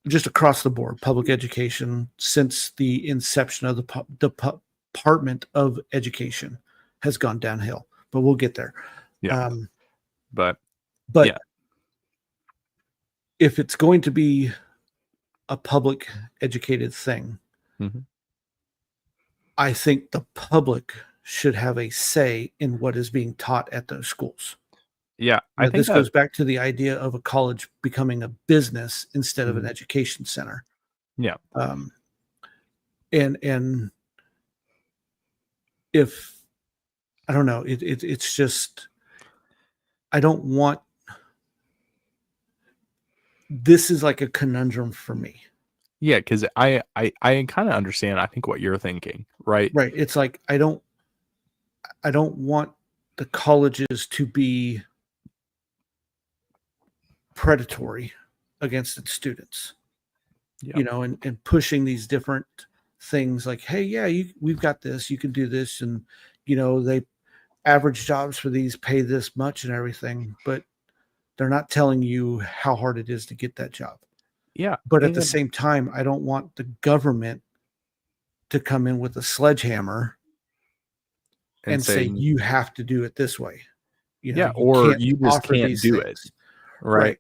S1: Just across the board, public education since the inception of the Department of Education has gone downhill. But we'll get there.
S2: Yeah. But
S1: But if it's going to be a public educated thing,
S2: Mhm.
S1: I think the public should have a say in what is being taught at those schools.
S2: yeah, I think
S1: This
S2: that
S1: goes back to the idea of a college becoming a business instead of an
S2: Mhm.
S1: education center.
S2: Yeah.
S1: And if I don't know, it's just I don't want this is like a conundrum for me.
S2: Yeah, because I kind of understand. I think what you're thinking, right?
S1: Right. It's like I don't want the colleges to be predatory against its students.
S2: Yeah.
S1: And pushing these different things like, hey, yeah, we've got this, you can do this, and they average jobs for these pay this much and everything, but they're not telling you how hard it is to get that job.
S2: Yeah.
S1: But at the
S2: and-
S1: same time, I don't want the government to come in with a sledgehammer and say
S2: saying,
S1: you have to do it this way.
S2: yeah,
S1: You
S2: or
S1: can't
S2: you just
S1: offer
S2: can't
S1: these
S2: do it.
S1: things.
S2: Right.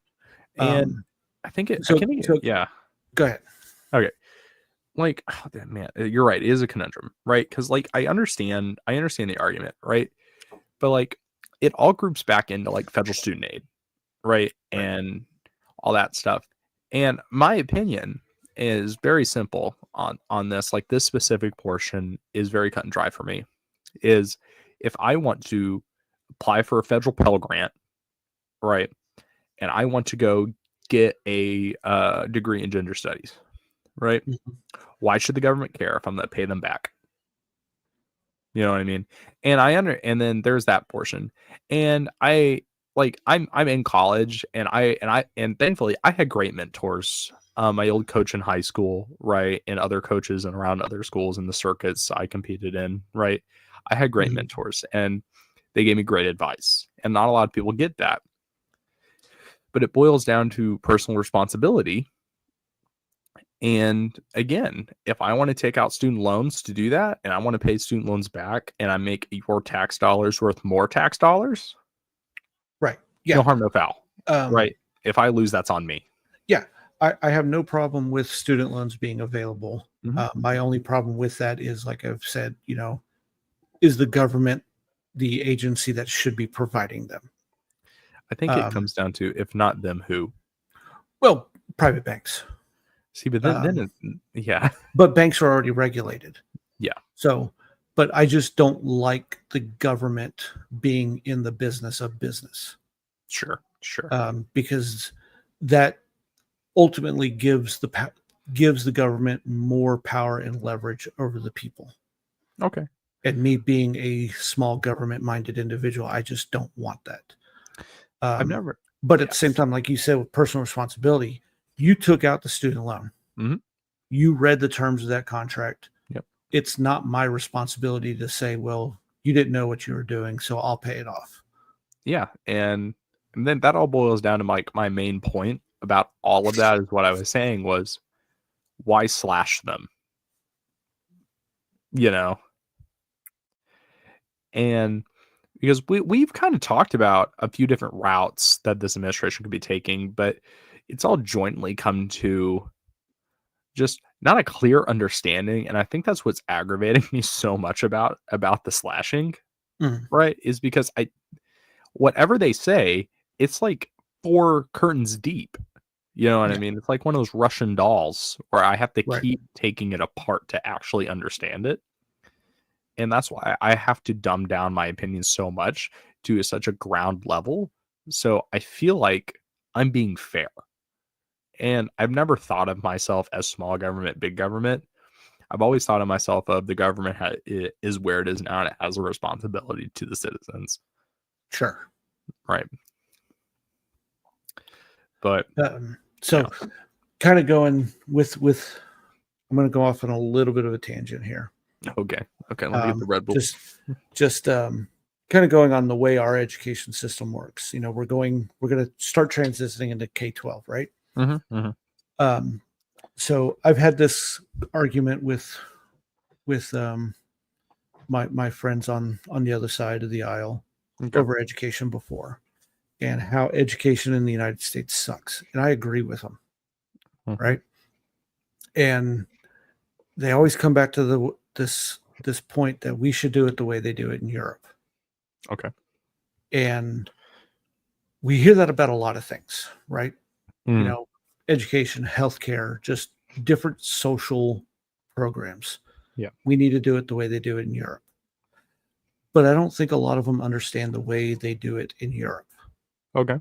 S2: And
S1: Um,
S2: I think it,
S1: so-
S2: I can,
S1: so-
S2: yeah.
S1: Go ahead.
S2: Okay. Like, oh, man, you're right. It is a conundrum, right? Because like I understand the argument, right? But like it all groups back into like federal student aid, right? And all that stuff. And my opinion is very simple on this. Like this specific portion is very cut and dry for me. Is if I want to apply for a federal Pell Grant, right? And I want to go get a degree in gender studies, right?
S1: Mhm.
S2: Why should the government care if I'm going to pay them back? You know what I mean? And and then there's that portion. And I'm in college and and thankfully I had great mentors. My old coach in high school, right? And other coaches and around other schools in the circuits I competed in, right? I had great
S1: Mhm.
S2: mentors and they gave me great advice. And not a lot of people get that. But it boils down to personal responsibility. And again, if I want to take out student loans to do that and I want to pay student loans back and I make your tax dollars worth more tax dollars,
S1: Right. Yeah.
S2: no harm, no foul.
S1: Um,
S2: Right. If I lose, that's on me.
S1: Yeah. I have no problem with student loans being available.
S2: Mhm.
S1: My only problem with that is, like I've said, is the government the agency that should be providing them?
S2: I think it comes down to if not them, who?
S1: Well, private banks.
S2: See, but then yeah.
S1: But banks are already regulated.
S2: Yeah.
S1: So, but I just don't like the government being in the business of business.
S2: Sure.
S1: Because that ultimately gives the government more power and leverage over the people.
S2: Okay.
S1: And me being a small government-minded individual, I just don't want that.
S2: I've never.
S1: But at the same time, like you said, with personal responsibility, you took out the student loan.
S2: Mhm.
S1: You read the terms of that contract.
S2: Yep.
S1: It's not my responsibility to say, well, you didn't know what you were doing, so I'll pay it off.
S2: Yeah. And then that all boils down to my main point about all of that is what I was saying was why slash them? And because we've kind of talked about a few different routes that this administration could be taking, but it's all jointly come to just not a clear understanding. And I think that's what's aggravating me so much about the slashing, right? Is because whatever they say, it's like 4 curtains deep. You know what I mean? It's like one of those Russian dolls where I have to keep taking it apart to actually understand it. And that's why I have to dumb down my opinions so much to such a ground level. So I feel like I'm being fair. And I've never thought of myself as small government, big government. I've always thought of myself of the government is where it is now and it has a responsibility to the citizens.
S1: kind of going with I'm going to go off on a little bit of a tangent here.
S2: Okay. Let me get the Red Bull.
S1: Just kind of going on the way our education system works. We're going to start transitioning into K-12, right? So I've had this argument with my friends on the other side of the aisle over education before, and how education in the United States sucks, and I agree with them, right? And they always come back to this point that we should do it the way they do it in Europe.
S2: Okay.
S1: And we hear that about a lot of things, right? Education, healthcare, just different social programs.
S2: Yeah.
S1: We need to do it the way they do it in Europe. But I don't think a lot of them understand the way they do it in Europe.
S2: Okay.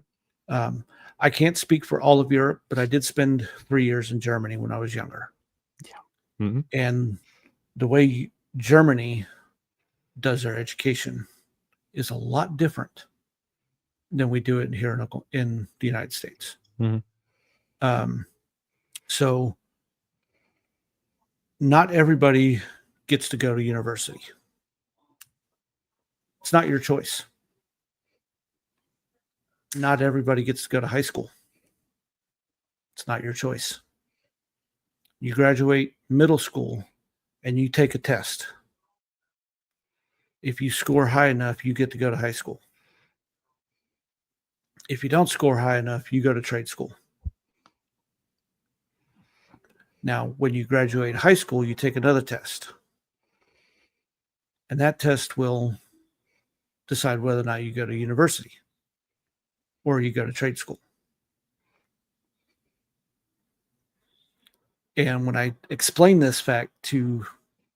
S1: I can't speak for all of Europe, but I did spend 3 years in Germany when I was younger.
S2: Yeah.
S1: And the way Germany does their education is a lot different than we do it here in the United States. So not everybody gets to go to university. It's not your choice. Not everybody gets to go to high school. It's not your choice. You graduate middle school and you take a test. If you score high enough, you get to go to high school. If you don't score high enough, you go to trade school. Now, when you graduate high school, you take another test. And that test will decide whether or not you go to university or you go to trade school. And when I explain this fact to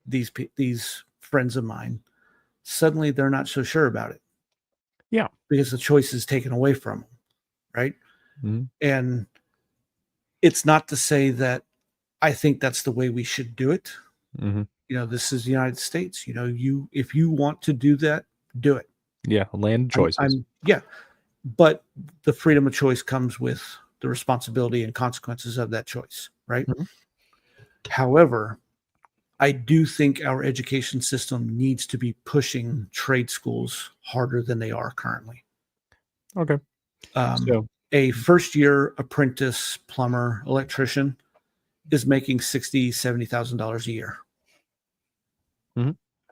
S1: these friends of mine, suddenly they're not so sure about it.
S2: Yeah.
S1: Because the choice is taken away from them, right?
S2: Mm-hmm.
S1: And it's not to say that I think that's the way we should do it.
S2: Mm-hmm.
S1: This is the United States. If you want to do that, do it.
S2: Yeah, land choices.
S1: But the freedom of choice comes with the responsibility and consequences of that choice, right?
S2: Mm-hmm.
S1: However, I do think our education system needs to be pushing trade schools harder than they are currently.
S2: Okay. So
S1: a first-year apprentice plumber, electrician is making $60,000-$70,000 a year.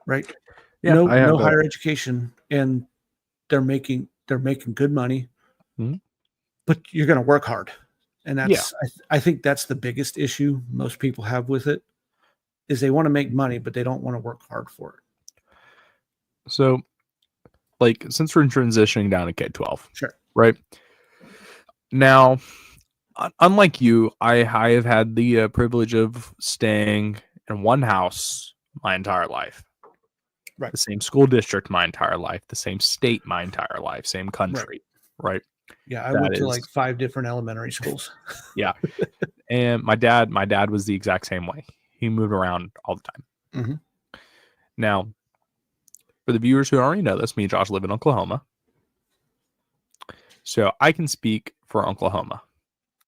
S1: Right?
S2: Yeah,
S1: no higher education, and they're making good money. But you're going to work hard, and that's I think that's the biggest issue most people have with it, is they want to make money, but they don't want to work hard for it.
S2: So, since we're transitioning down to K-12,
S1: sure,
S2: right now, unlike you, I have had the privilege of staying in one house my entire life.
S1: Right.
S2: The same school district my entire life, the same state my entire life, same country, right?
S1: Yeah, I went to like 5 different elementary schools.
S2: Yeah. And my dad was the exact same way. He moved around all the time. Now, for the viewers who already know this, me and Josh live in Oklahoma. So I can speak for Oklahoma.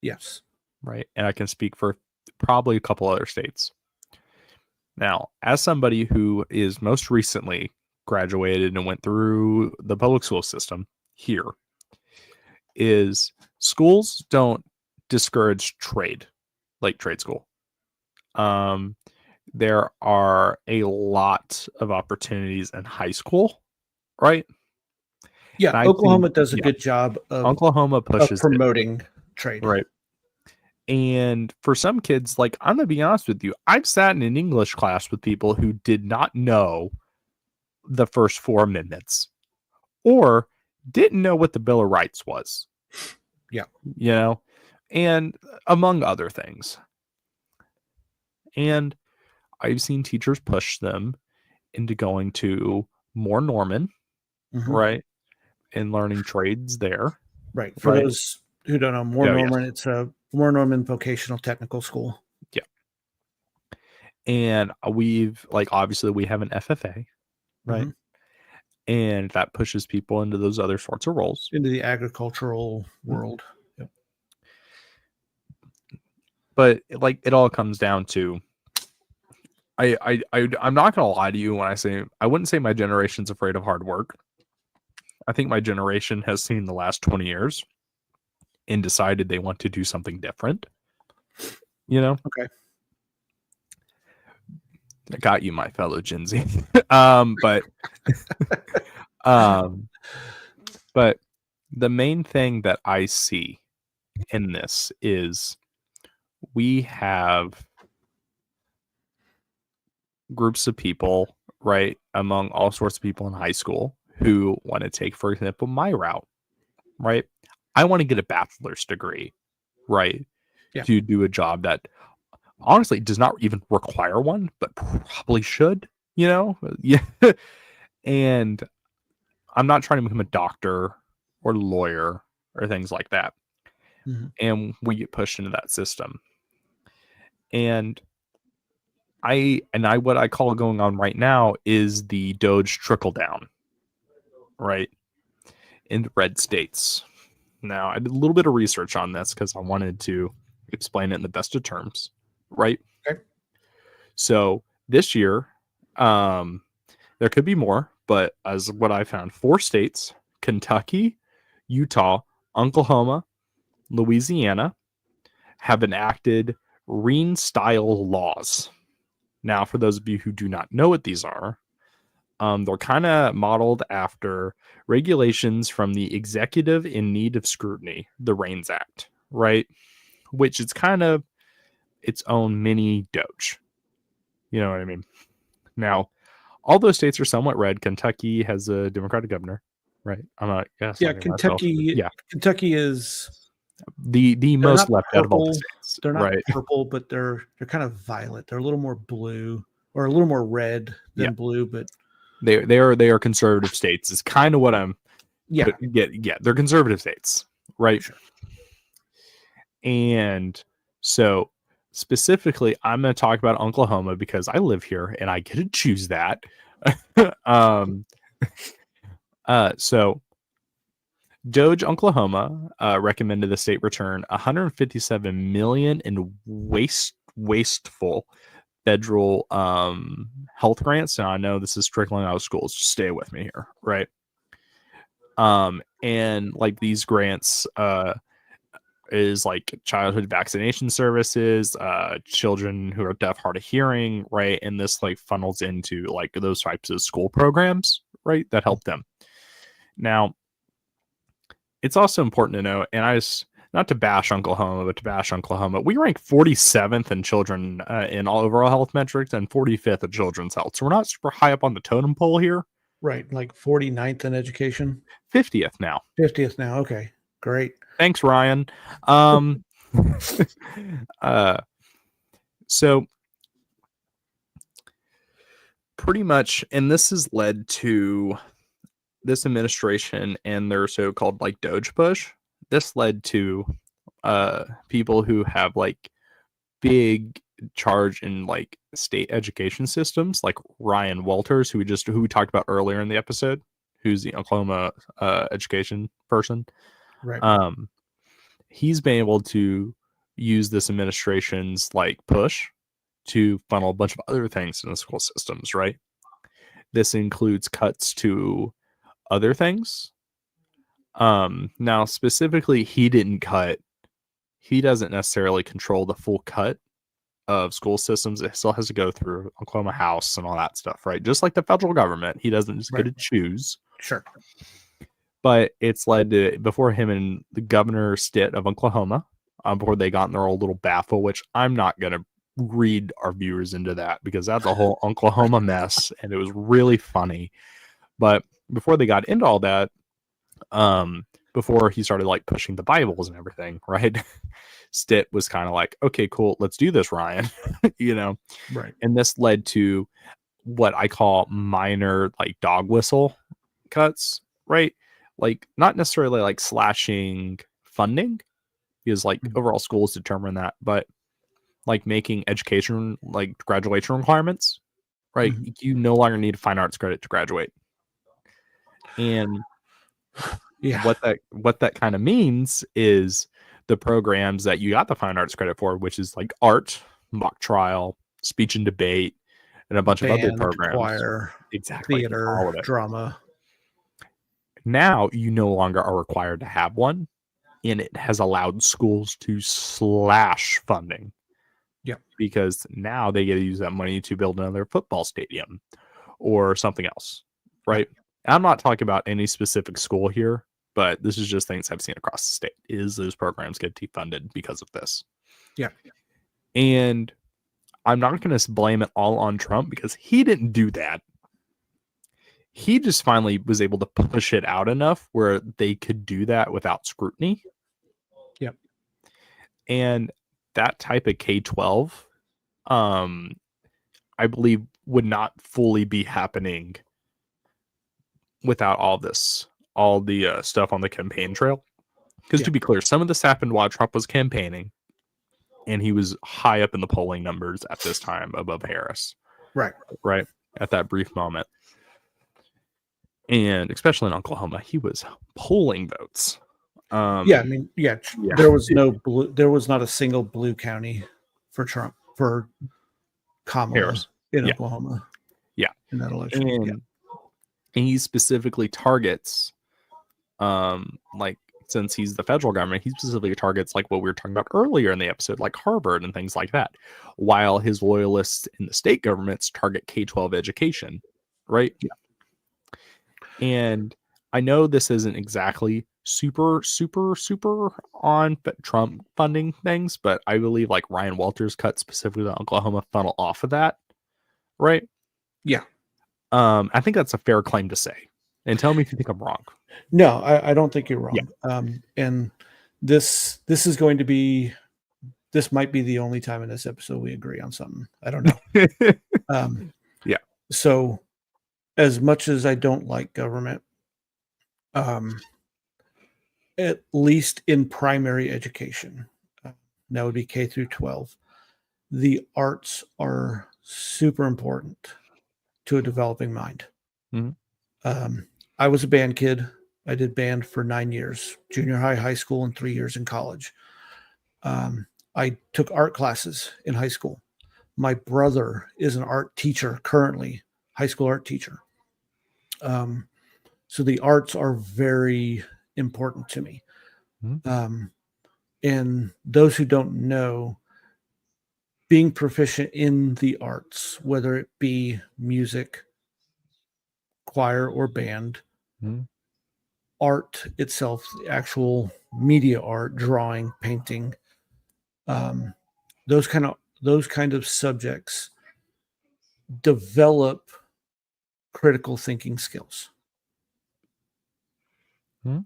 S1: Yes.
S2: Right. And I can speak for probably a couple other states. Now, as somebody who is most recently graduated and went through the public school system here, is schools don't discourage trade, like trade school. There are a lot of opportunities in high school, right?
S1: Yeah, Oklahoma does a good job of
S2: Oklahoma pushes
S1: promoting trade.
S2: Right. And for some kids, I'm going to be honest with you, I've sat in an English class with people who did not know the first 4 amendments or didn't know what the Bill of Rights was.
S1: Yeah.
S2: And among other things. And I've seen teachers push them into going to more Norman, right? And learning trades there.
S1: Right. For those who don't know, Norman, it's a Moore Norman Vocational Technical School.
S2: Yeah. And we've obviously we have an FFA, right? And that pushes people into those other sorts of roles.
S1: Into the agricultural world. Yep.
S2: But like it all comes down to I'm not gonna lie to you when I say I wouldn't say my generation's afraid of hard work. I think my generation has seen the last 20 years and decided they want to do something different. You know?
S1: Okay.
S2: I got you, my fellow Gen Z. But but the main thing that I see in this is we have groups of people, right, among all sorts of people in high school who want to take, for example, my route, right? I want to get a bachelor's degree, right,
S1: Yeah.
S2: to do a job that honestly does not even require one, but probably should, you know? Yeah. And I'm not trying to become a doctor or lawyer or things like that.
S1: Mhm.
S2: And we get pushed into that system. And what I call going on right now is the DOGE trickle down, right? In the red states. Now, I did a little bit of research on this because I wanted to explain it in the best of terms, right?
S1: Okay.
S2: So this year, there could be more, but as what I found, 4 states: Kentucky, Utah, Oklahoma, Louisiana, have enacted Reen style laws. Now, for those of you who do not know what these are, they're kind of modeled after regulations from the Executive in Need of Scrutiny, the REINS Act, right? Which is kind of its own mini DOGE. You know what I mean? Now, all those states are somewhat red. Kentucky has a Democratic governor, right? I'm not
S1: Yeah,
S2: gaslighting myself. Yeah,
S1: Kentucky is
S2: the
S1: they're
S2: most
S1: not
S2: left out of all the
S1: purple.
S2: states,
S1: They're not
S2: right?
S1: purple, but they're kind of violet. They're a little more blue or a little more red than
S2: Yeah.
S1: blue, but
S2: They are conservative states. Is kind of what I'm
S1: yeah.
S2: They're conservative states, right?
S1: Sure.
S2: And so specifically, I'm going to talk about Oklahoma because I live here and I get to choose that. So DOGE Oklahoma recommended the state return 157 million in wasteful federal health grants. Now I know this is trickling out of schools. Just stay with me here, right? And like these grants is like childhood vaccination services, children who are deaf, hard of hearing, right? And this like funnels into like those types of school programs, right? That help them. Now, it's also important to know, and I just not to bash Oklahoma, but to bash Oklahoma, we rank 47th in children in all overall health metrics and 45th in children's health. So we're not super high up on the totem pole here.
S1: Right, like 49th in education.
S2: 50th now.
S1: 50th now. Okay, great.
S2: Thanks, Ryan. So pretty much, and this has led to this administration and their so-called like DOGE push. This led to people who have like big charge in like state education systems, like Ryan Walters, who we talked about earlier in the episode, who's the Oklahoma education person.
S1: Right.
S2: He's been able to use this administration's like push to funnel a bunch of other things in the school systems, right? This includes cuts to other things. Now specifically, he doesn't necessarily control the full cut of school systems. It still has to go through Oklahoma House and all that stuff, right? Just like the federal government, he doesn't just get to choose.
S1: Sure.
S2: But it's led to, before him and the governor Stitt of Oklahoma, before they got in their old little baffle, which I'm not going to read our viewers into that because that's a whole Oklahoma mess and it was really funny. But before they got into all that, before he started like pushing the Bibles and everything, right? Stitt was kind of like, okay, cool, let's do this, Ryan. You know?
S1: Right.
S2: And this led to what I call minor like dog whistle cuts, right? Like not necessarily like slashing funding because like overall schools determine that, but like making education like graduation requirements, right? You no longer need a fine arts credit to graduate. And
S1: yeah,
S2: what that kind of means is the programs that you got the fine arts credit for, which is like art, mock trial, speech and debate, and a bunch of other
S1: Band,
S2: programs.
S1: choir,
S2: Exactly. All
S1: theater,
S2: of it.
S1: drama.
S2: Now you no longer are required to have one, and it has allowed schools to slash funding.
S1: Yep.
S2: Because now they get to use that money to build another football stadium or something else, right? I'm not talking about any specific school here, but this is just things I've seen across the state. Is those programs get defunded because of this?
S1: Yeah.
S2: And I'm not going to blame it all on Trump because he didn't do that. He just finally was able to push it out enough where they could do that without scrutiny.
S1: Yep.
S2: And that type of K-12, I believe, would not fully be happening without all this, all the stuff on the campaign trail. Because to be clear, some of this happened while Trump was campaigning, and he was high up in the polling numbers at this time above Harris.
S1: Right.
S2: Right. At that brief moment. And especially in Oklahoma, he was polling votes.
S1: Yeah, I mean, there was no blue. There was not a single blue county for Trump, for Kamala
S2: Harris.
S1: in Oklahoma.
S2: Yeah,
S1: in that election.
S2: And he specifically targets, like, since he's the federal government, he specifically targets like what we were talking about earlier in the episode, like Harvard and things like that. While his loyalists in the state governments target K-12 education, right?
S1: Yeah.
S2: And I know this isn't exactly super on Trump funding things, but I believe like Ryan Walters cut specifically the Oklahoma funnel off of that, right?
S1: Yeah.
S2: I think that's a fair claim to say. And tell me if you think I'm wrong.
S1: No, I don't think you're wrong.
S2: Yeah.
S1: And this is going to be, this might be the only time in this episode we agree on something. I don't know.
S2: Yeah.
S1: So as much as I don't like government, at least in primary education, that would be K through 12, the arts are super important to a developing mind.
S2: Mm-hmm.
S1: I was a band kid. I did band for 9 years, junior high, high school, and 3 years in college. I took art classes in high school. My brother is an art teacher currently, high school art teacher. So the arts are very important to me.
S2: Mm-hmm.
S1: And those who don't know, being proficient in the arts, whether it be music, choir, or band,
S2: Mm-hmm.
S1: art itself, the actual media art, drawing, painting, those kind of subjects develop critical thinking skills.
S2: Mm-hmm.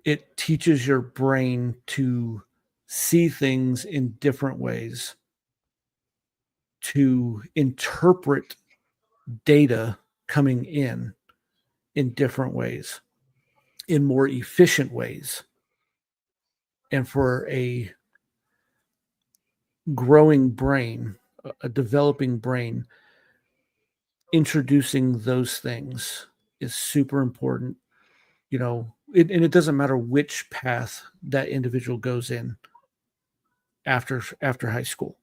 S1: It teaches your brain to see things in different ways, to interpret data coming in different ways, in more efficient ways. And for a growing brain, a developing brain, introducing those things is super important. You know, and it doesn't matter which path that individual goes in after high school.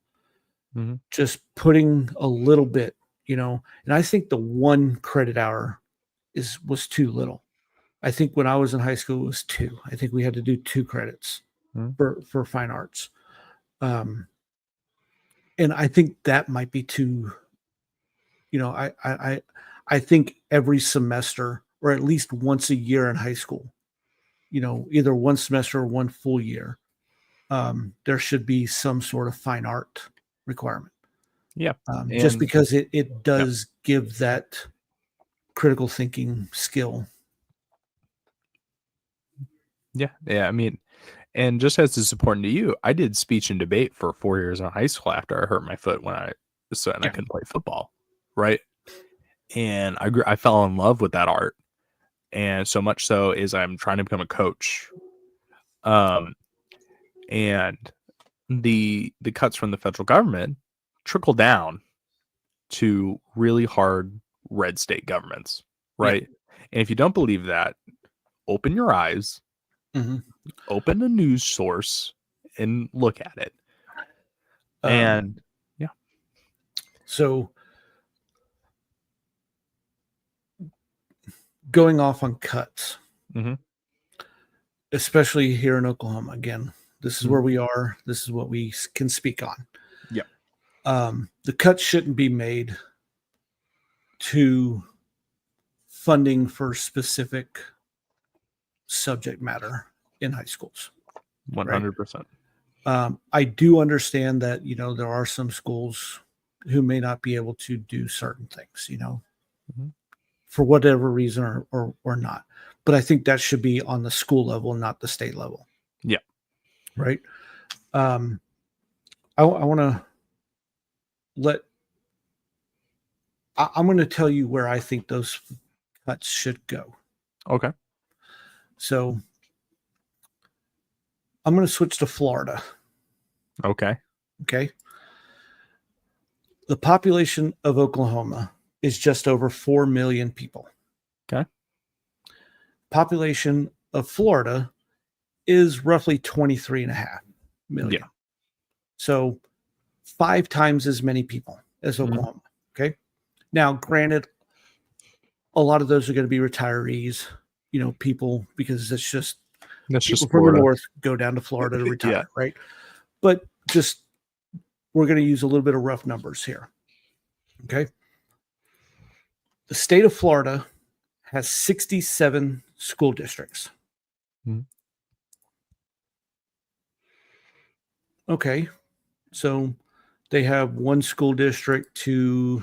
S2: Mm-hmm.
S1: Just putting a little bit, you know, and I think the 1 credit hour was too little. I think when I was in high school, it was 2. I think we had to do 2 credits for fine arts. And I think that might be too, you know, I think every semester, or at least once a year in high school, you know, either one semester or 1 full year, there should be some sort of fine art requirement.
S2: Yeah.
S1: Just because it does give that critical thinking skill.
S2: Yeah. I mean, and just as it's important to you, I did speech and debate for 4 years in high school after I hurt my foot when I couldn't play football, right? And I fell in love with that art, and so much so is I'm trying to become a coach. And the cuts from the federal government trickle down to really hard red state governments, right? And if you don't believe that, open your eyes, open a news source, and look at it.
S1: Um,
S2: And yeah.
S1: So going off on cuts,
S2: Mm-hmm.
S1: especially here in Oklahoma, again, this is where we are. This is what we can speak on.
S2: Yeah.
S1: The cuts shouldn't be made to funding for specific subject matter in high schools.
S2: 100%.
S1: I do understand that, there are some schools who may not be able to do certain things,
S2: Mhm.
S1: for whatever reason or not. But I think that should be on the school level, not the state level.
S2: Yeah.
S1: Right. I want to I'm going to tell you where I think those cuts should go.
S2: Okay.
S1: So I'm going to switch to Florida.
S2: Okay.
S1: Okay. The population of Oklahoma is just over 4 million people.
S2: Okay.
S1: Population of Florida is roughly 23.5 million.
S2: Yeah.
S1: So 5 times as many people as Oklahoma. Okay. Now, granted, a lot of those are going to be retirees, people, because it's just
S2: That's
S1: people
S2: just
S1: from the
S2: Florida.
S1: north go down to Florida to retire,
S2: Yeah.
S1: right? But just we're going to use a little bit of rough numbers here. Okay. The state of Florida has 67 school districts.
S2: Mhm.
S1: Okay. So they have one school district to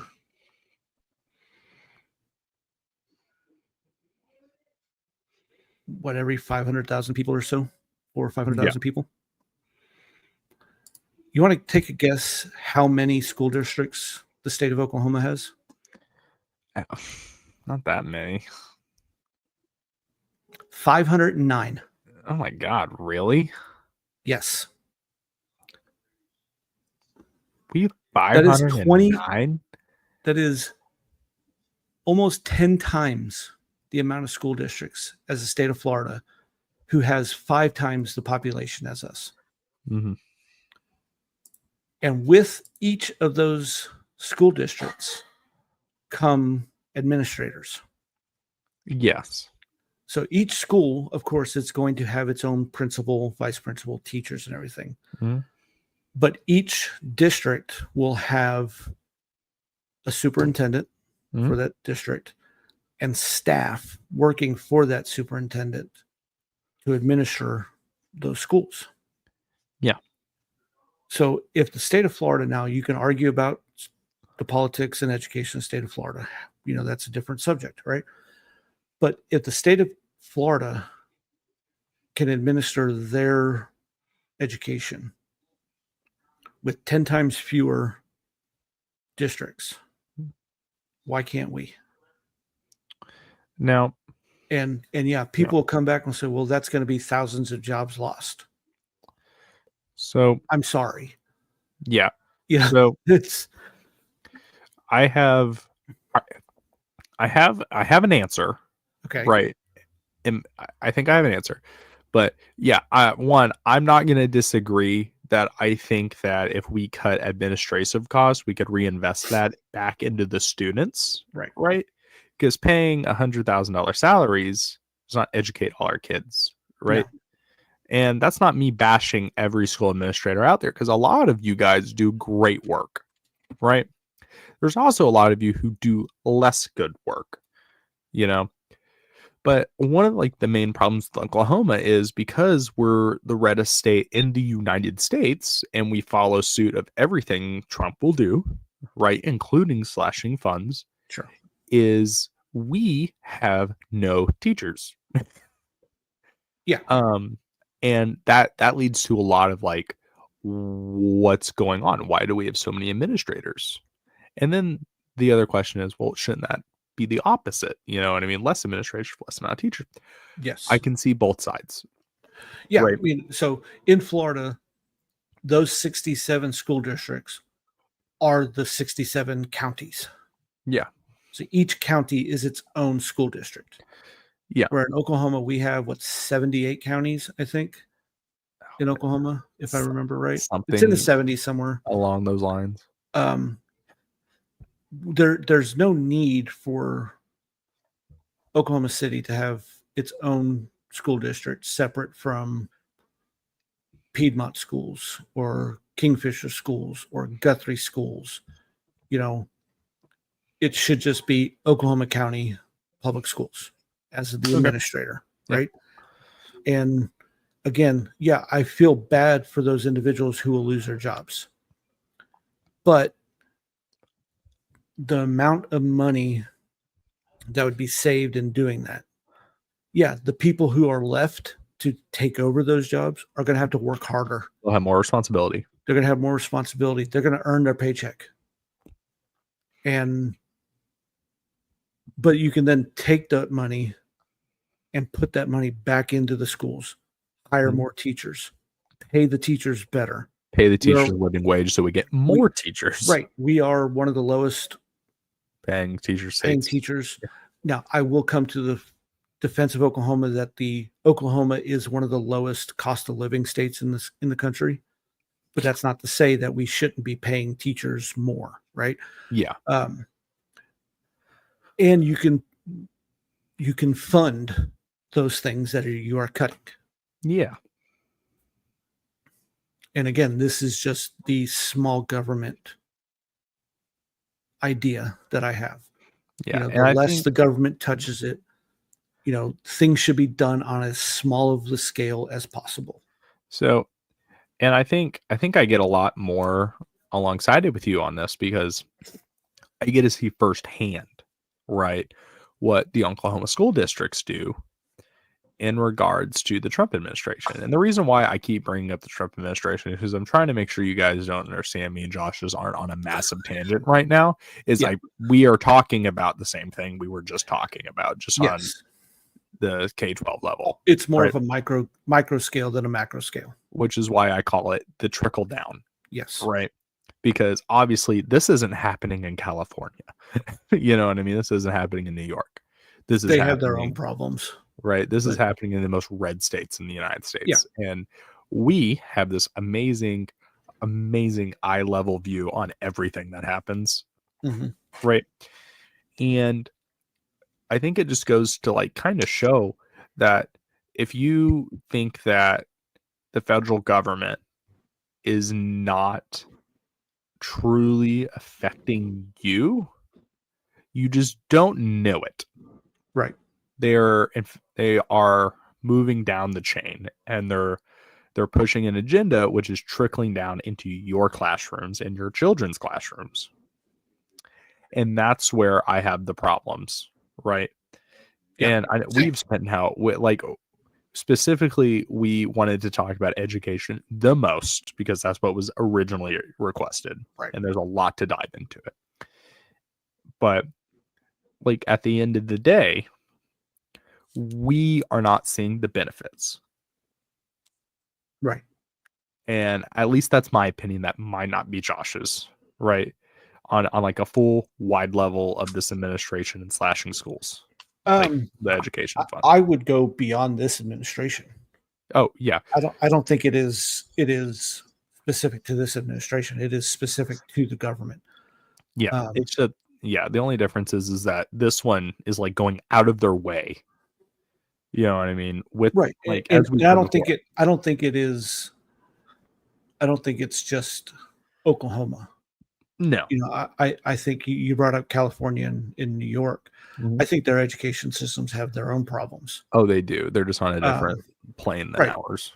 S1: every 500,000 people or so, or 500,000 people. You want to take a guess how many school districts the state of Oklahoma has?
S2: Not that many.
S1: 509.
S2: Oh my God, really?
S1: Yes.
S2: We have
S1: That is
S2: 509?
S1: That is almost 10 times the amount of school districts as the state of Florida, who has 5 times the population as us.
S2: Mm-hmm.
S1: And with each of those school districts come administrators.
S2: Yes.
S1: So each school, of course, it's going to have its own principal, vice principal, teachers, and everything.
S2: Mm-hmm.
S1: But each district will have a superintendent for that district and staff working for that superintendent to administer those schools.
S2: Yeah.
S1: So if the state of Florida, now you can argue about the politics and education of the state of Florida, that's a different subject, right? But if the state of Florida can administer their education with 10 times fewer districts, why can't we?
S2: Now,
S1: and yeah, people will come back and say, well, that's going to be thousands of jobs lost.
S2: So
S1: I'm sorry.
S2: Yeah.
S1: So it's
S2: I have an answer.
S1: okay.
S2: Right. And I think I have an answer. But yeah, I'm not going to disagree that I think that if we cut administrative costs, we could reinvest that back into the students.
S1: Right.
S2: Right. Because paying $100,000 salaries does not educate all our kids. Right.
S1: No.
S2: And that's not me bashing every school administrator out there, because a lot of you guys do great work. Right. There's also a lot of you who do less good work, But one of the main problems with Oklahoma is because we're the reddest state in the United States and we follow suit of everything Trump will do, right, including slashing funds.
S1: Sure.
S2: Is we have no teachers.
S1: Yeah.
S2: And that leads to a lot of what's going on? Why do we have so many administrators? And then the other question is, well, shouldn't that be the opposite? You know what I mean? Less administration, less amount of teachers.
S1: Yes.
S2: I can see both sides.
S1: Yeah.
S2: Right.
S1: I mean, so in Florida, those 67 school districts are the 67 counties.
S2: Yeah.
S1: So each county is its own school district.
S2: Yeah.
S1: Where in Oklahoma, we have 78 counties, I think. in Oklahoma, if I remember right. It's in
S2: Something
S1: the 70s somewhere.
S2: along those lines.
S1: There's no need for Oklahoma City to have its own school district separate from Piedmont schools or Kingfisher schools or Guthrie schools. You know, it should just be Oklahoma County Public Schools as the administrator,
S2: Yeah.
S1: right? And again, yeah, I feel bad for those individuals who will lose their jobs. But the amount of money that would be saved in doing that, yeah, the people who are left to take over those jobs are going to have to work harder.
S2: They'll have more responsibility.
S1: They're going to have more responsibility. They're going to earn their paycheck. But you can then take that money and put that money back into the schools, hire more teachers, pay the teachers better.
S2: Pay the teachers a living wage so we get more teachers.
S1: Right. We are one of the lowest
S2: paying teachers.
S1: Yeah. Now, I will come to the defense of Oklahoma that Oklahoma is one of the lowest cost of living states in the country. But that's not to say that we shouldn't be paying teachers more, right?
S2: Yeah.
S1: And you can fund those things that you are cutting.
S2: Yeah.
S1: And again, this is just the small government idea that I have.
S2: Yeah.
S1: The less the government touches it, things should be done on as small of the scale as possible.
S2: So, and I think I get a lot more alongside with you on this because I get to see firsthand, right, what the Oklahoma school districts do in regards to the Trump administration. And the reason why I keep bringing up the Trump administration is because I'm trying to make sure you guys don't understand me and Josh just aren't on a massive tangent right now. We are talking about the same thing we were just talking about, just on the K-12 level.
S1: It's more of a micro scale than a macro scale.
S2: Which is why I call it the trickle down.
S1: Yes.
S2: Right. Because obviously this isn't happening in California. You know what I mean? This isn't happening in New York. They
S1: have their own problems.
S2: Right. This is happening in the most red states in the United States. Yeah. And we have this amazing eye level view on everything that happens.
S1: Mm-hmm.
S2: Right. And I think it just goes to kind of show that if you think that the federal government is not truly affecting you, you just don't know it.
S1: Right.
S2: They are moving down the chain and they're pushing an agenda which is trickling down into your classrooms and your children's classrooms. And that's where I have the problems, right? Yeah. And we've spent specifically, we wanted to talk about education the most because that's what was originally requested.
S1: Right.
S2: And there's a lot to dive into it. But at the end of the day, we are not seeing the benefits.
S1: Right.
S2: And at least that's my opinion. That might not be Josh's, right? On a full wide level of this administration and slashing schools. The education fund.
S1: I would go beyond this administration.
S2: Oh yeah.
S1: I don't think it is specific to this administration. It is specific to the government.
S2: Yeah. The only difference is that this one is going out of their way. You know what I mean? With
S1: right. I don't think it's just Oklahoma.
S2: No.
S1: I think you brought up California and in New York. Mm-hmm. I think their education systems have their own problems.
S2: Oh, they do. They're just on a different plane than ours.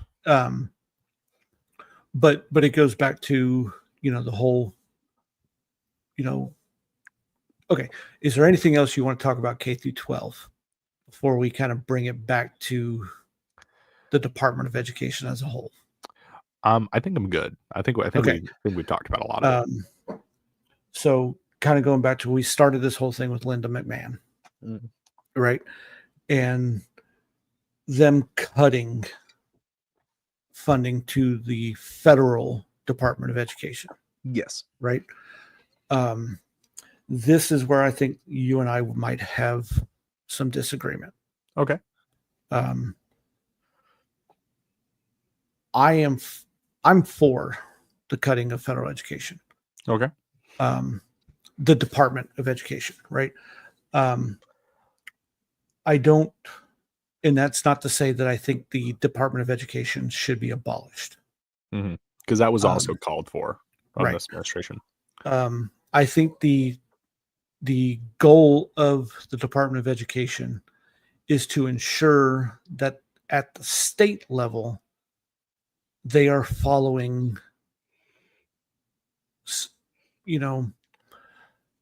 S1: But it goes back to, the whole, okay. Is there anything else you want to talk about K through 12 before we kind of bring it back to the Department of Education as a whole?
S2: I think I'm good. I think we've talked about a lot of it.
S1: So kind of going back to, we started this whole thing with Linda McMahon, right? And them cutting funding to the federal Department of Education.
S2: Yes.
S1: Right. This is where I think you and I might have some disagreement.
S2: Okay.
S1: I'm for the cutting of federal education.
S2: Okay.
S1: The Department of Education, right? I don't, and that's not to say that I think the Department of Education should be abolished.
S2: Because that was also called for on
S1: Right.
S2: this administration.
S1: I think the goal of the Department of Education is to ensure that at the state level, they are following,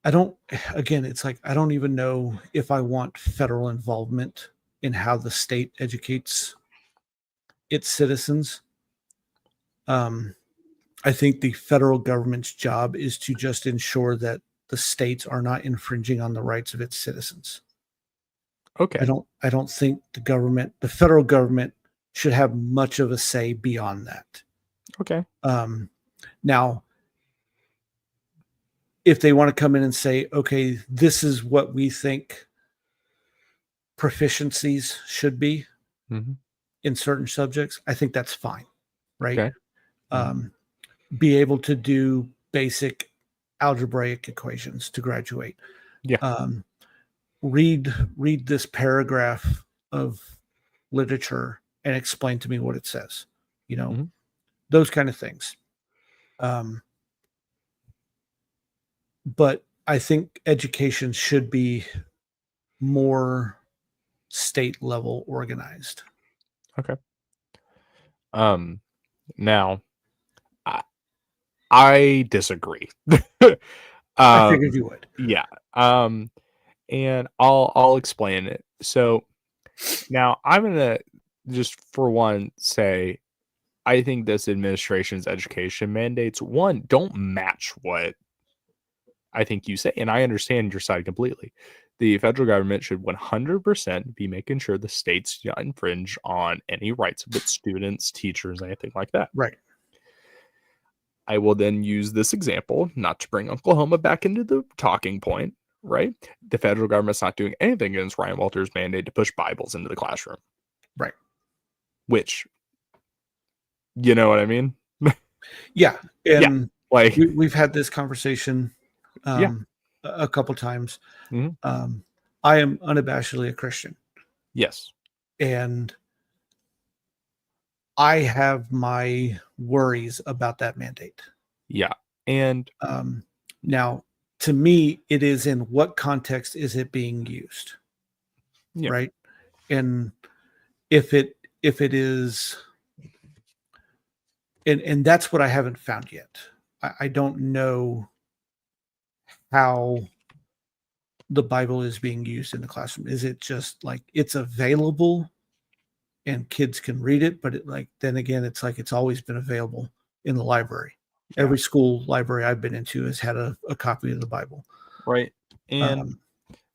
S1: I don't, again, it's like, I don't even know if I want federal involvement in how the state educates its citizens. I think the federal government's job is to just ensure that the states are not infringing on the rights of its citizens.
S2: Okay.
S1: I don't think the federal government should have much of a say beyond that.
S2: Okay.
S1: Now, if they want to come in and say, okay, this is what we think proficiencies should be in certain subjects, I think that's fine, right?
S2: Okay.
S1: Be able to do basic algebraic equations to graduate.
S2: Yeah.
S1: Read this paragraph of literature and explain to me what it says. Those kind of things. But I think education should be more state level organized.
S2: Okay. Now, I disagree.
S1: I figured you would.
S2: Yeah. And I'll explain it. So now I'm gonna just for one say I think this administration's education mandates don't match what I think you say, and I understand your side completely. The federal government should 100% be making sure the states do not infringe on any rights of its students, teachers, anything like that.
S1: Right.
S2: I will then use this example, not to bring Oklahoma back into the talking point, right? The federal government's not doing anything against Ryan Walters' mandate to push Bibles into the classroom.
S1: Right.
S2: Which, you know what I mean?
S1: Yeah. And
S2: like
S1: we've had this conversation a couple times. I am unabashedly a Christian.
S2: Yes.
S1: And I have my worries about that mandate.
S2: Yeah. And
S1: now, to me, it is in what context is it being used? Yeah. Right. And if it is, and that's what I haven't found yet. I don't know how the Bible is being used in the classroom. Is it just like it's available and kids can read it, but then again, it's like it's always been available in the library. Yeah. Every school library I've been into has had a copy of the Bible.
S2: Right. And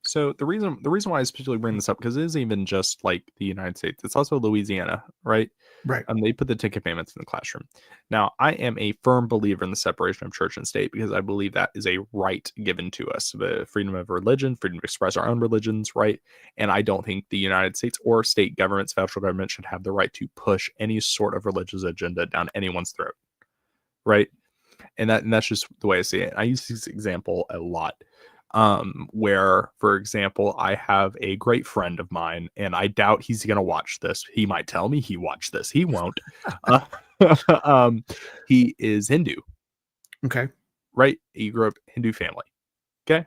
S2: so the reason why I specifically bring this up, because it isn't even just like the United States, it's also Louisiana, right?
S1: Right.
S2: They put the 10 Commandments in the classroom. Now, I am a firm believer in the separation of church and state because I believe that is a right given to us, the freedom of religion, freedom to express our own religions, right? And I don't think the United States or state governments, federal government should have the right to push any sort of religious agenda down anyone's throat, right? And that's just the way I see it. I use this example a lot. Where, for example, I have a great friend of mine, and I doubt he's going to watch this. He might tell me he watched this. He won't. He is Hindu.
S1: Okay.
S2: Right? He grew up Hindu family. Okay.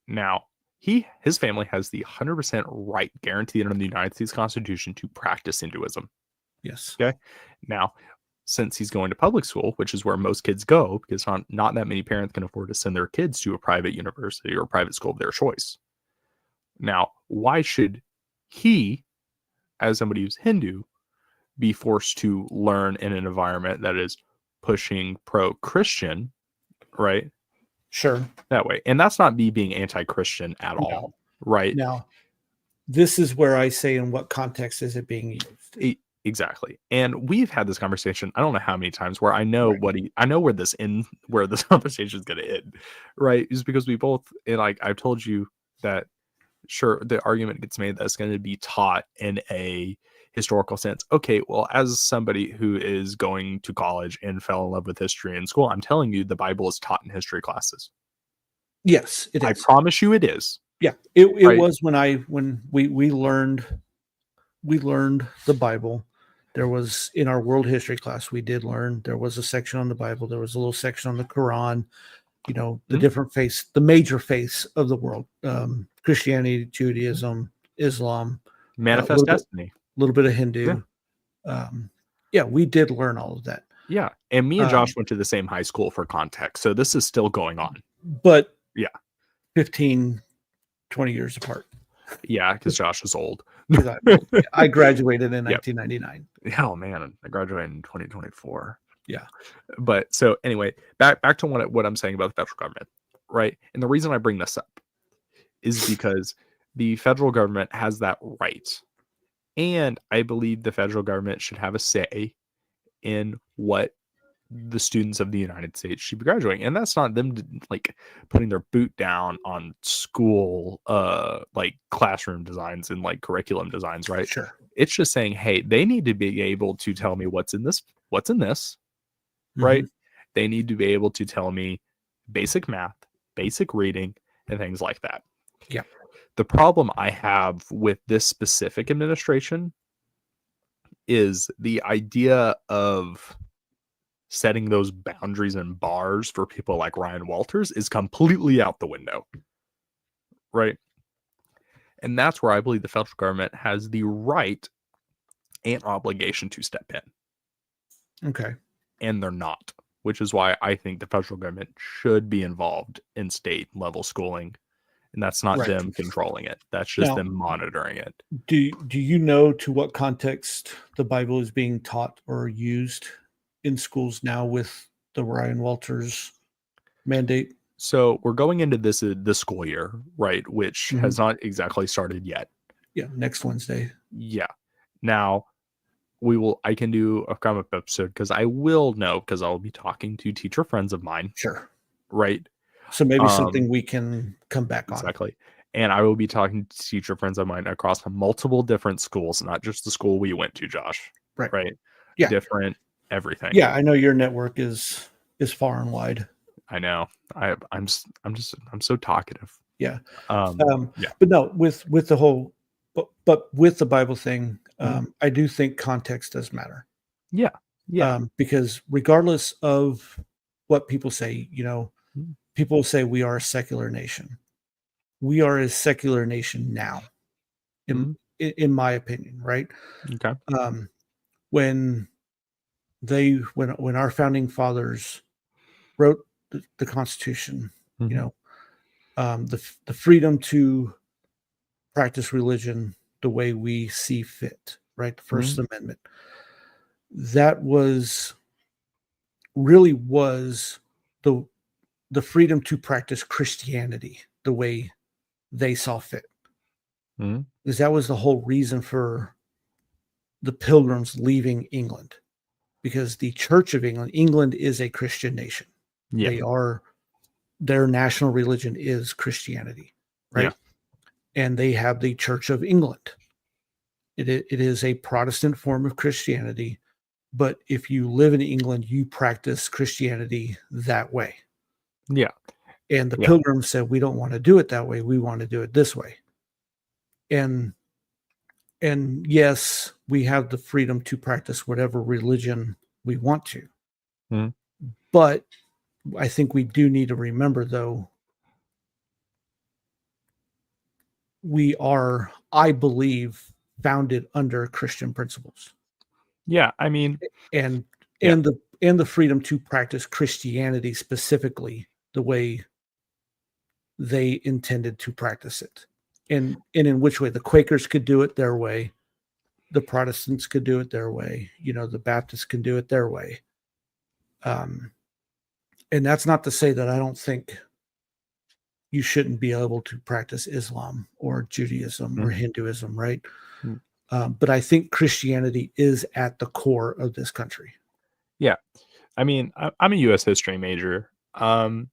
S2: Now, his family has the 100% right guaranteed under the United States Constitution to practice Hinduism.
S1: Yes.
S2: Okay. Now, since he's going to public school, which is where most kids go, because not that many parents can afford to send their kids to a private university or a private school of their choice. Now, why should he, as somebody who's Hindu, be forced to learn in an environment that is pushing pro-Christian, right?
S1: Sure.
S2: That way. And that's not me being anti-Christian at all, right?
S1: Now, this is where I say, in what context is it being used?
S2: Exactly. And we've had this conversation, I don't know how many times, where I know where this conversation is going to end, right? Is because we both, and like I've told you that, sure, the argument gets made that it's going to be taught in a historical sense. Okay, well, as somebody who is going to college and fell in love with history in school, I'm telling you, the Bible is taught in history classes.
S1: Yes, it
S2: I
S1: is.
S2: promise you, it is.
S1: Yeah, it
S2: Right?
S1: was when we learned the Bible. There was in our world history class we did learn there was a section on the Bible. There was a little section on the Quran. You know, the
S2: Mhm.
S1: different faiths, the major faiths of the world: Christianity, Judaism, Islam, a
S2: Manifest destiny.
S1: little bit of
S2: Yeah.
S1: Hindu. Yeah, we did learn all of that.
S2: Yeah. And me and
S1: Um,
S2: Josh went to the same high school for context. So this is still going on.
S1: but
S2: Yeah.
S1: 15, 20 years apart.
S2: Yeah, because Josh is old.
S1: 'Cause I graduated in
S2: Yep.
S1: 1999.
S2: Oh man, I graduated in 2024.
S1: Yeah.
S2: But so anyway, back to what I'm saying about the federal government, right? And the reason I bring this up is because the federal government has that right. And I believe the federal government should have a say in what the students of the United States should be graduating. And that's not them like putting their boot down on school like classroom designs and like curriculum designs, right?
S1: Sure.
S2: It's just saying, hey, they need to be able to tell me what's in this,
S1: Mm-hmm.
S2: right? They need to be able to tell me basic math, basic reading, and things like that.
S1: Yeah.
S2: The problem I have with this specific administration is the idea of setting those boundaries and bars for people like Ryan Walters is completely out the window. Right. And that's where I believe the federal government has the right and obligation to step in.
S1: Okay.
S2: And they're not, which is why I think the federal government should be involved in state level schooling. And that's not
S1: Right.
S2: them controlling it. That's just
S1: Now,
S2: them monitoring it.
S1: Do you know to what context the Bible is being taught or used in schools now with the Ryan Walters mandate?
S2: So we're going into this school year, right? Which has not exactly started yet.
S1: Yeah, next Wednesday.
S2: Yeah. Now I can do a comic episode because I will know because I'll be talking to teacher friends of mine.
S1: Sure.
S2: Right.
S1: So maybe something we can come back on.
S2: Exactly. And I will be talking to teacher friends of mine across multiple different schools, not just the school we went to, Josh.
S1: Right.
S2: Right.
S1: Yeah.
S2: Different everything.
S1: Yeah, I know your network is far and wide.
S2: I know. I'm so talkative.
S1: Yeah.
S2: Yeah.
S1: But no, with the whole but with the Bible thing, I do think context does matter.
S2: Yeah. Yeah.
S1: Because regardless of what people say, you know, people say we are a secular nation. We are a secular nation now, in my opinion, right?
S2: Okay.
S1: When our founding fathers wrote the Constitution, you know, the freedom to practice religion the way we see fit, right? The First Amendment. That really was the freedom to practice Christianity the way they saw fit. Because that was the whole reason for the Pilgrims leaving England. Because the Church of England is a Christian nation. Yeah. Their national religion is Christianity, right? Yeah. And they have the Church of England. It is a Protestant form of Christianity, but if you live in England, you practice Christianity that way.
S2: Yeah.
S1: And the Pilgrims said, we don't want to do it that way. We want to do it this way. And yes, we have the freedom to practice whatever religion we want to. But I think we do need to remember, though, we are, I believe, founded under Christian principles.
S2: Yeah, I mean,
S1: and the freedom to practice Christianity specifically the way they intended to practice it. And in which way the Quakers could do it their way, the Protestants could do it their way, you know, the Baptists can do it their way. And that's not to say that I don't think you shouldn't be able to practice Islam or Judaism or Hinduism, right? But I think Christianity is at the core of this country.
S2: Yeah. I mean, I'm a U.S. history major. And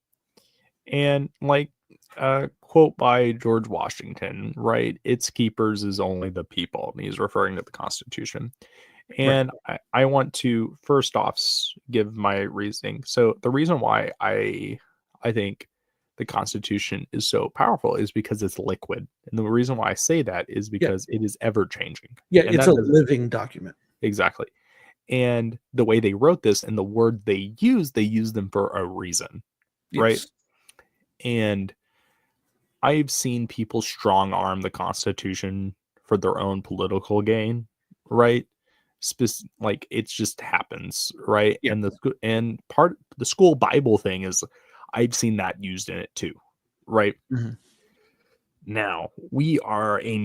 S2: like quote by George Washington, right? Its keepers is only the people. And he's referring to the Constitution.
S1: Right.
S2: And I want to first off give my reasoning. So the reason why I think the Constitution is so powerful is because it's liquid. And the reason why I say that is
S1: Yeah.
S2: because it is ever changing.
S1: Yeah.
S2: And
S1: It's
S2: that
S1: a
S2: doesn't
S1: living document.
S2: exactly. And the way they wrote this and the word they use them for a reason, right?
S1: Yes.
S2: And I've seen people strong arm the Constitution for their own political gain, right? Like it just happens, right?
S1: Yeah.
S2: And the school Bible thing is, I've seen that used in it too, right?
S1: Mhm.
S2: Now we are a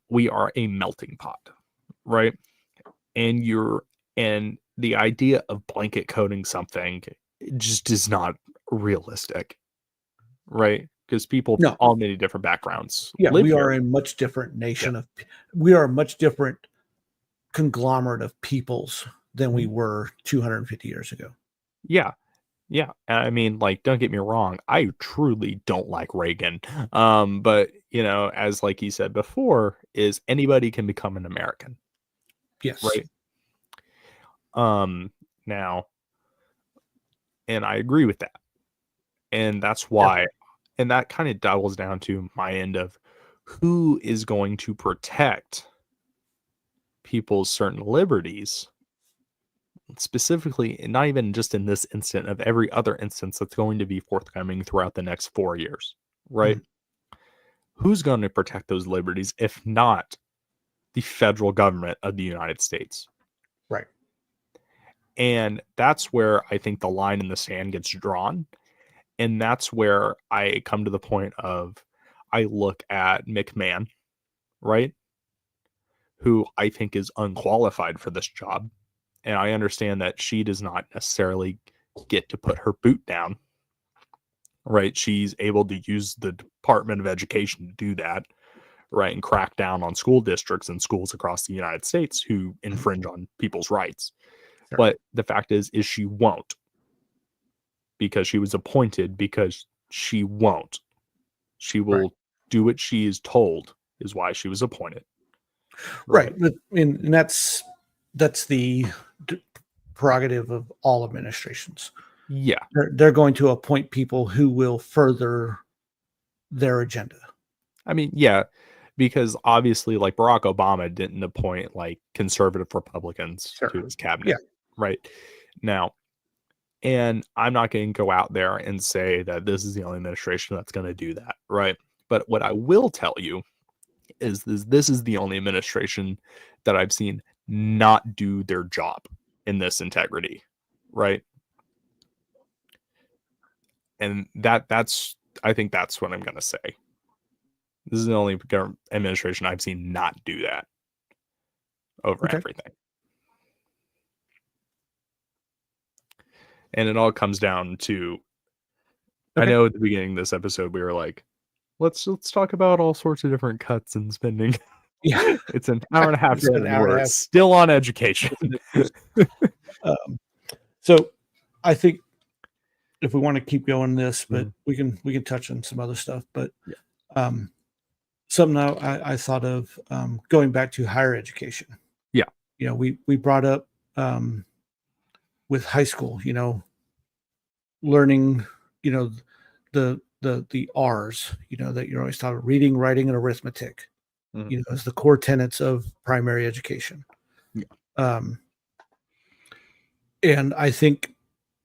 S2: we are a melting pot, right? And the idea of blanket coding something just is not realistic, right? Because people
S1: No.
S2: all many different backgrounds
S1: Yeah.
S2: live
S1: We
S2: here.
S1: are a much different
S2: Yeah.
S1: nation we are a much different conglomerate of peoples than we were 250 years ago.
S2: Yeah. Yeah. I mean, like, don't get me wrong. I truly don't like Reagan. But as like he said before, is anybody can become an American,
S1: Yes.
S2: right? Now, and I agree with that. And that's why, and that kind of doubles down to my end of who is going to protect people's certain liberties, specifically, and not even just in this instant, of every other instance that's going to be forthcoming throughout the next 4 years, right? Who's going to protect those liberties if not the federal government of the United States?
S1: Right.
S2: And that's where I think the line in the sand gets drawn. And that's where I come to the point of I look at McMahon, right? Who I think is unqualified for this job. And I understand that she does not necessarily get to put her boot down, right? She's able to use the Department of Education to do that, right? And crack down on school districts and schools across the United States who infringe on people's rights.
S1: Sure.
S2: But the fact is she won't, because she was appointed, because she won't. She will do what she is told is why she was appointed.
S1: Right. And that's the prerogative of all administrations.
S2: Yeah.
S1: They're going to appoint people who will further their agenda.
S2: I mean, yeah, because obviously, like, Barack Obama didn't appoint like conservative Republicans to his cabinet, right? Now, and I'm not going to go out there and say that this is the only administration that's going to do that, right? But what I will tell you is this is the only administration that I've seen not do their job in this integrity, right? And that's I think that's what I'm going to say. This is the only government administration I've seen not do that over everything. And it all comes down to, I know at the beginning of this episode, we were like, let's talk about all sorts of different cuts and spending.
S1: Yeah.
S2: It's an hour and a half in, and we're
S1: 1.5.
S2: still on education.
S1: So I think if we want to keep going this, but we can touch on some other stuff, but something I thought of going back to higher education.
S2: Yeah.
S1: We brought up with high school, learning, the R's, that you're always taught: reading, writing, and arithmetic, as the core tenets of primary education. Yeah. And I think,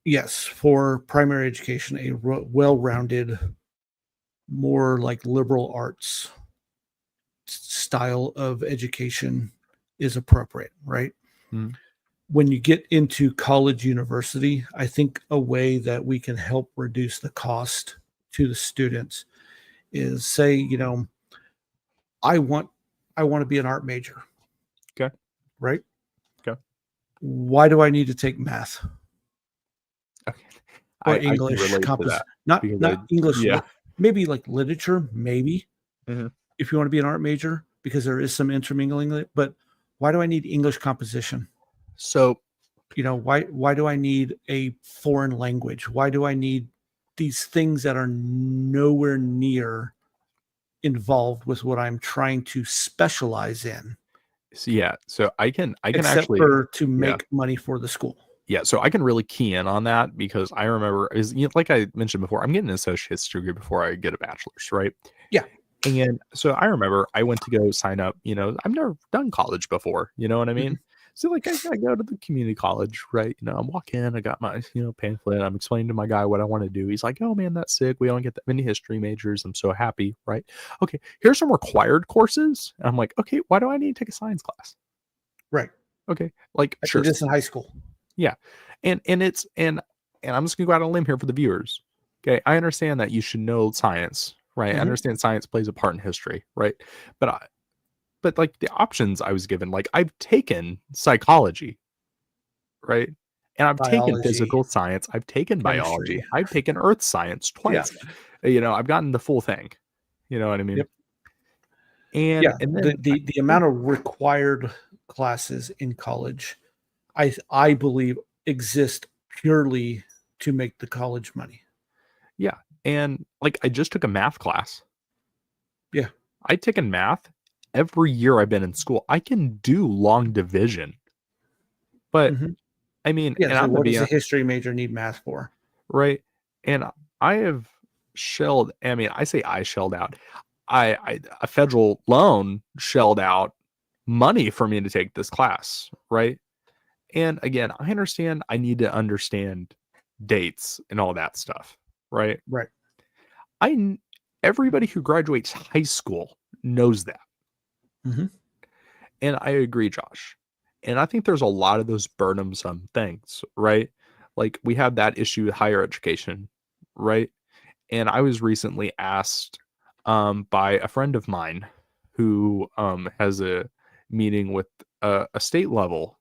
S1: yes, for primary education, a well-rounded, more like liberal arts style of education is appropriate, right? When you get into college, university, I think a way that we can help reduce the cost to the students is say, I want to be an art major.
S2: Okay.
S1: Right?
S2: Okay.
S1: Why do I need to take math?
S2: Okay.
S1: Or English, not English,
S2: yeah.
S1: Maybe like literature, maybe. If you want to be an art major, because there is some intermingling, but why do I need English composition?
S2: So,
S1: why do I need a foreign language? Why do I need these things that are nowhere near involved with what I'm trying to specialize in,
S2: So, yeah, so I can
S1: except
S2: actually
S1: for to
S2: yeah.
S1: make money for the school.
S2: Yeah, so I can really key in on that because I remember is like I mentioned before, I'm getting an associate's degree before I get a bachelor's, right?
S1: Yeah.
S2: And so I remember I went to go sign up, I've never done college before, you know what I
S1: Mhm.
S2: mean? So like I go to the community college, right? I walk in, I got my, pamphlet, I'm explaining to my guy what I want to do. He's like, "Oh man, that's sick. We don't get that many history majors. I'm so happy, right? Okay, here's some required courses." And I'm like, "Okay, why do I need to take a science class?"
S1: Right.
S2: Okay, like
S1: I
S2: sure.
S1: did this in high school.
S2: Yeah. And I'm just gonna go out on a limb here for the viewers. Okay. I understand that you should know science, right? I
S1: Mhm.
S2: understand science plays a part in history, right? But like the options I was given, like I've taken psychology, right? And I've taken
S1: Biology,
S2: physical science, I've taken biology,
S1: chemistry.
S2: I've taken earth science
S1: Yeah.
S2: twice. I've gotten the full thing. You know what I mean?
S1: Yep.
S2: And
S1: Yeah.
S2: and
S1: The
S2: then
S1: the the amount of required classes in college, I believe, exist purely to make the college money.
S2: yeah. And like I just took a math class.
S1: Yeah.
S2: I've taken math every year I've been in school. I can do long division, but
S1: Mhm.
S2: I mean,
S1: Yeah.
S2: and
S1: So
S2: I'm gonna
S1: what
S2: be
S1: does a history major need math for?
S2: right. And I have shelled. I mean, I say I shelled out. I a federal loan shelled out money for me to take this class, right? And again, I understand I need to understand dates and all that stuff, right?
S1: Right.
S2: I kn- Everybody who graduates high school knows that.
S1: Mhm.
S2: And I agree, Josh. And I think there's a lot of those burdensome things, right? Like we have that issue with higher education, right? And I was recently asked by a friend of mine who has a meeting with a state level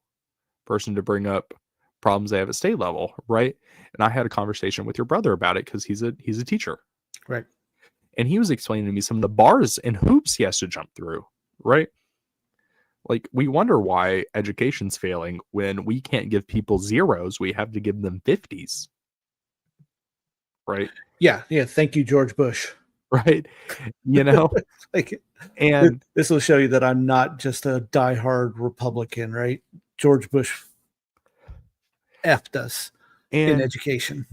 S2: person to bring up problems they have at state level, right? And I had a conversation with your brother about it because he's a teacher,
S1: Right.
S2: and he was explaining to me some of the bars and hoops he has to jump through, right? Like we wonder why education's failing when we can't give people zeros, we have to give them 50s, right?
S1: Yeah. Yeah. Thank you, George Bush.
S2: Right? You know?
S1: Like
S2: And
S1: this will show you that I'm not just a diehard Republican, right? George Bush effed us in
S2: and
S1: education.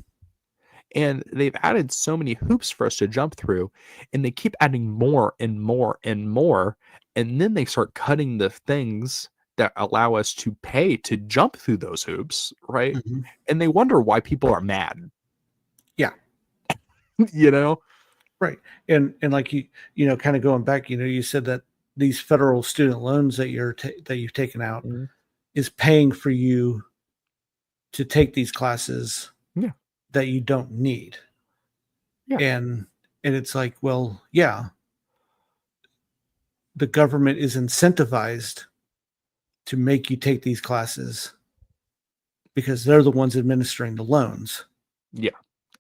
S2: and they've added so many hoops for us to jump through, and they keep adding more and more and more, and then they start cutting the things that allow us to pay to jump through those hoops, right?
S1: Mhm.
S2: And they wonder why people are mad,
S1: Yeah.
S2: you know?
S1: Right. And like kind of going back, you said that these federal student loans that that you've taken out
S2: Mhm.
S1: is paying for you to take these classes
S2: Yeah,
S1: that you don't need.
S2: yeah,
S1: And it's like, well, yeah, the government is incentivized to make you take these classes because they're the ones administering the loans.
S2: yeah.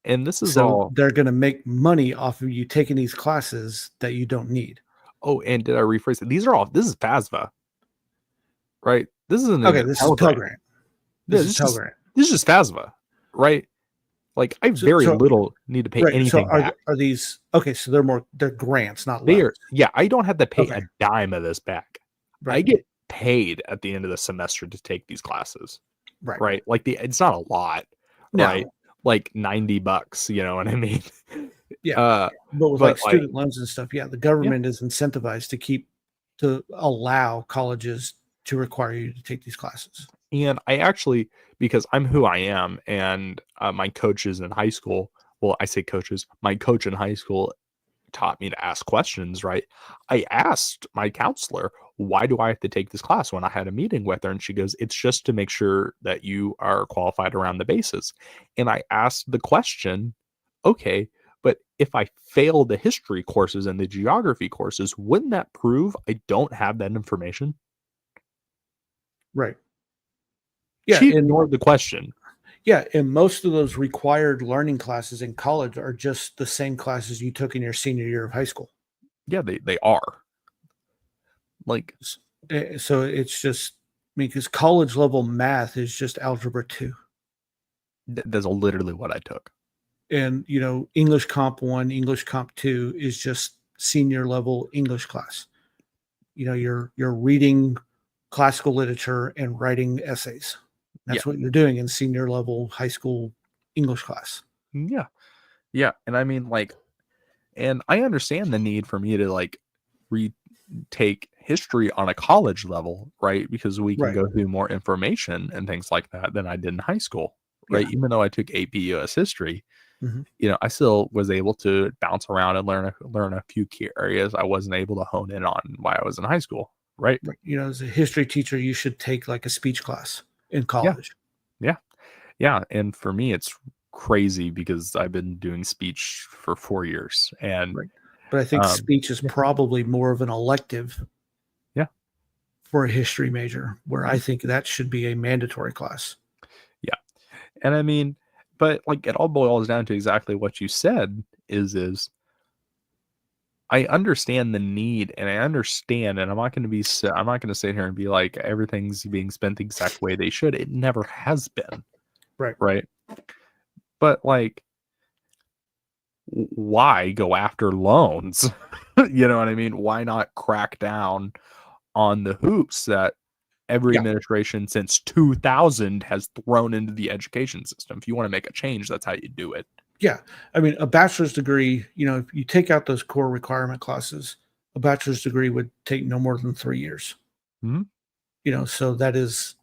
S2: And this is
S1: So
S2: all
S1: they're going to make money off of you taking these classes that you don't need.
S2: oh, and did I rephrase it? This is FASVA, right? This isn't
S1: Okay,
S2: even a
S1: this is
S2: Pell
S1: Pell
S2: Grant.
S1: Grant.
S2: Yeah,
S1: This is Pell Grant.
S2: this is just FASVA, right? Like I
S1: So,
S2: very
S1: so
S2: little need to pay
S1: right. So
S2: anything back.
S1: are these okay? So they're grants, not
S2: They
S1: loans.
S2: are yeah, I don't have to pay
S1: Okay,
S2: a dime of this back. I
S1: right,
S2: get paid at the end of the semester to take these classes,
S1: right.
S2: right? Like it's not a lot, right?
S1: No,
S2: Like $90, you know what I mean?
S1: yeah,
S2: Uh,
S1: but with
S2: but
S1: like
S2: like
S1: student loans and stuff, yeah, the
S2: yeah,
S1: government is incentivized to allow colleges to require you to take these classes.
S2: and I actually because I'm who I am, and my coaches in high school. Well, I say coaches. My coach in high school taught me to ask questions, right? I asked my counselor, why do I have to take this class when I had a meeting with her? And she goes, it's just to make sure that you are qualified around the bases. And I asked the question, okay, but if I fail the history courses and the geography courses, wouldn't that prove I don't have that information?
S1: Right. Yeah,
S2: She
S1: and
S2: ignored the question.
S1: yeah, and most of those required learning classes in college are just the same classes you took in your senior year of high school.
S2: Yeah, they are. Like,
S1: So it's just, I mean, because college level math is just algebra 2.
S2: that's literally what I took.
S1: And, English Comp 1, English Comp 2 is just senior level English class. You're reading classical literature and writing essays.
S2: Yeah.
S1: That's what you're doing in senior level high school English class.
S2: Yeah. Yeah. And I mean, like, and I understand the need for me to like retake history on a college level, right? Because we can
S1: Right.
S2: go through more information and things like that than I did in high school, right?
S1: Yeah.
S2: Even though I took AP US history,
S1: Mhm.
S2: I still was able to bounce around and learn a few key areas I wasn't able to hone in on while I was in high school, right?
S1: Right. As a history teacher, you should take like a speech class in
S2: Yeah.
S1: college.
S2: Yeah. Yeah. And for me, it's crazy because I've been doing speech for 4 years. And
S1: Right. But I think speech is
S2: yeah.
S1: probably more of an elective
S2: Yeah.
S1: for a history major, where I
S2: Mhm.
S1: think that should be a mandatory class.
S2: Yeah. And I mean, but like it all boils down to exactly what you said is I understand the need and I understand, and I'm not going to sit here and be like everything's being spent the exact way they should. It never has been.
S1: Right.
S2: Right. But like, why go after loans? You know what I mean? Why not crack down on the hoops that every
S1: Yeah.
S2: administration since 2000 has thrown into the education system? If you want to make a change, that's how you do it.
S1: Yeah. I mean, a bachelor's degree, if you take out those core requirement classes, a bachelor's degree would take no more than 3 years.
S2: Mhm.
S1: So that is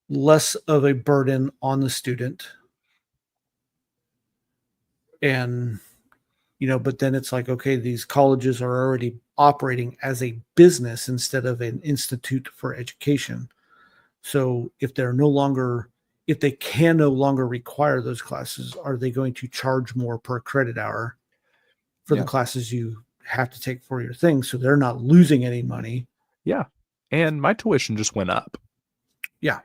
S1: less of a burden on the student. And, but then it's like, okay, these colleges are already operating as a business instead of an institute for education. So if they can no longer require those classes, are they going to charge more per credit hour for the
S2: Yeah.
S1: classes you have to take for your thing? So they're not losing any money.
S2: Yeah. And my tuition just went up.
S1: Yeah.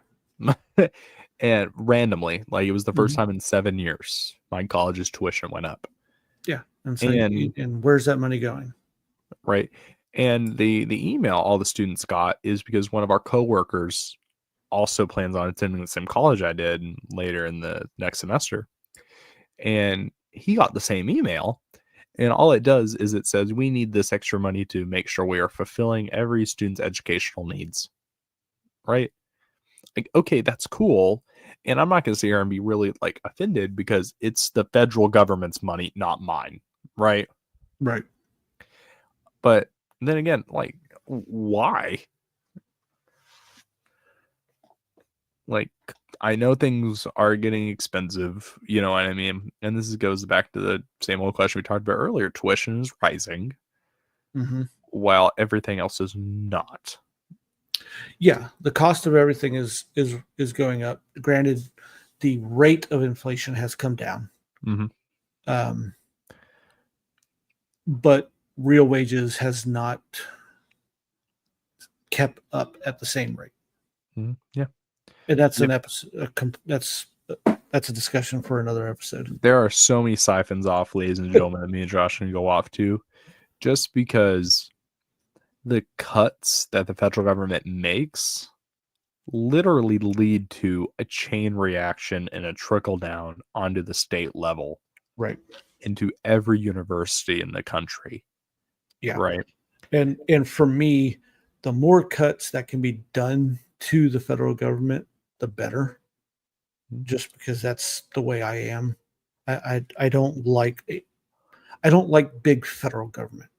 S2: And randomly, like it was the first
S1: Mhm.
S2: time in 7 years my college's tuition went up.
S1: Yeah. And so,
S2: And
S1: and where's that money going?
S2: right. And the email all the students got is because one of our coworkers also plans on attending the same college I did later in the next semester. And he got the same email. And all it does is it says, we need this extra money to make sure we are fulfilling every student's educational needs. Right. Like, okay, that's cool. And I'm not going to sit here and be really like offended because it's the federal government's money, not mine. Right.
S1: Right.
S2: But then again, like, why? Like, I know things are getting expensive, you know what I mean? And goes back to the same old question we talked about earlier. Tuition is rising
S1: Hmm.
S2: while everything else is not.
S1: Yeah. The cost of everything is going up. Granted, the rate of inflation has come down.
S2: Hmm.
S1: Um, but real wages has not kept up at the same rate.
S2: Yeah.
S1: And that's
S2: Yep.
S1: an episode. That's a discussion for another episode.
S2: There are so many siphons off, ladies and gentlemen, that me and Josh can go off to just because the cuts that the federal government makes literally lead to a chain reaction and a trickle down onto the state level
S1: Right.
S2: into every university in the country.
S1: Yeah.
S2: Right.
S1: And for me, the more cuts that can be done to the federal government, the better. Just because that's the way I am. I don't like big federal government.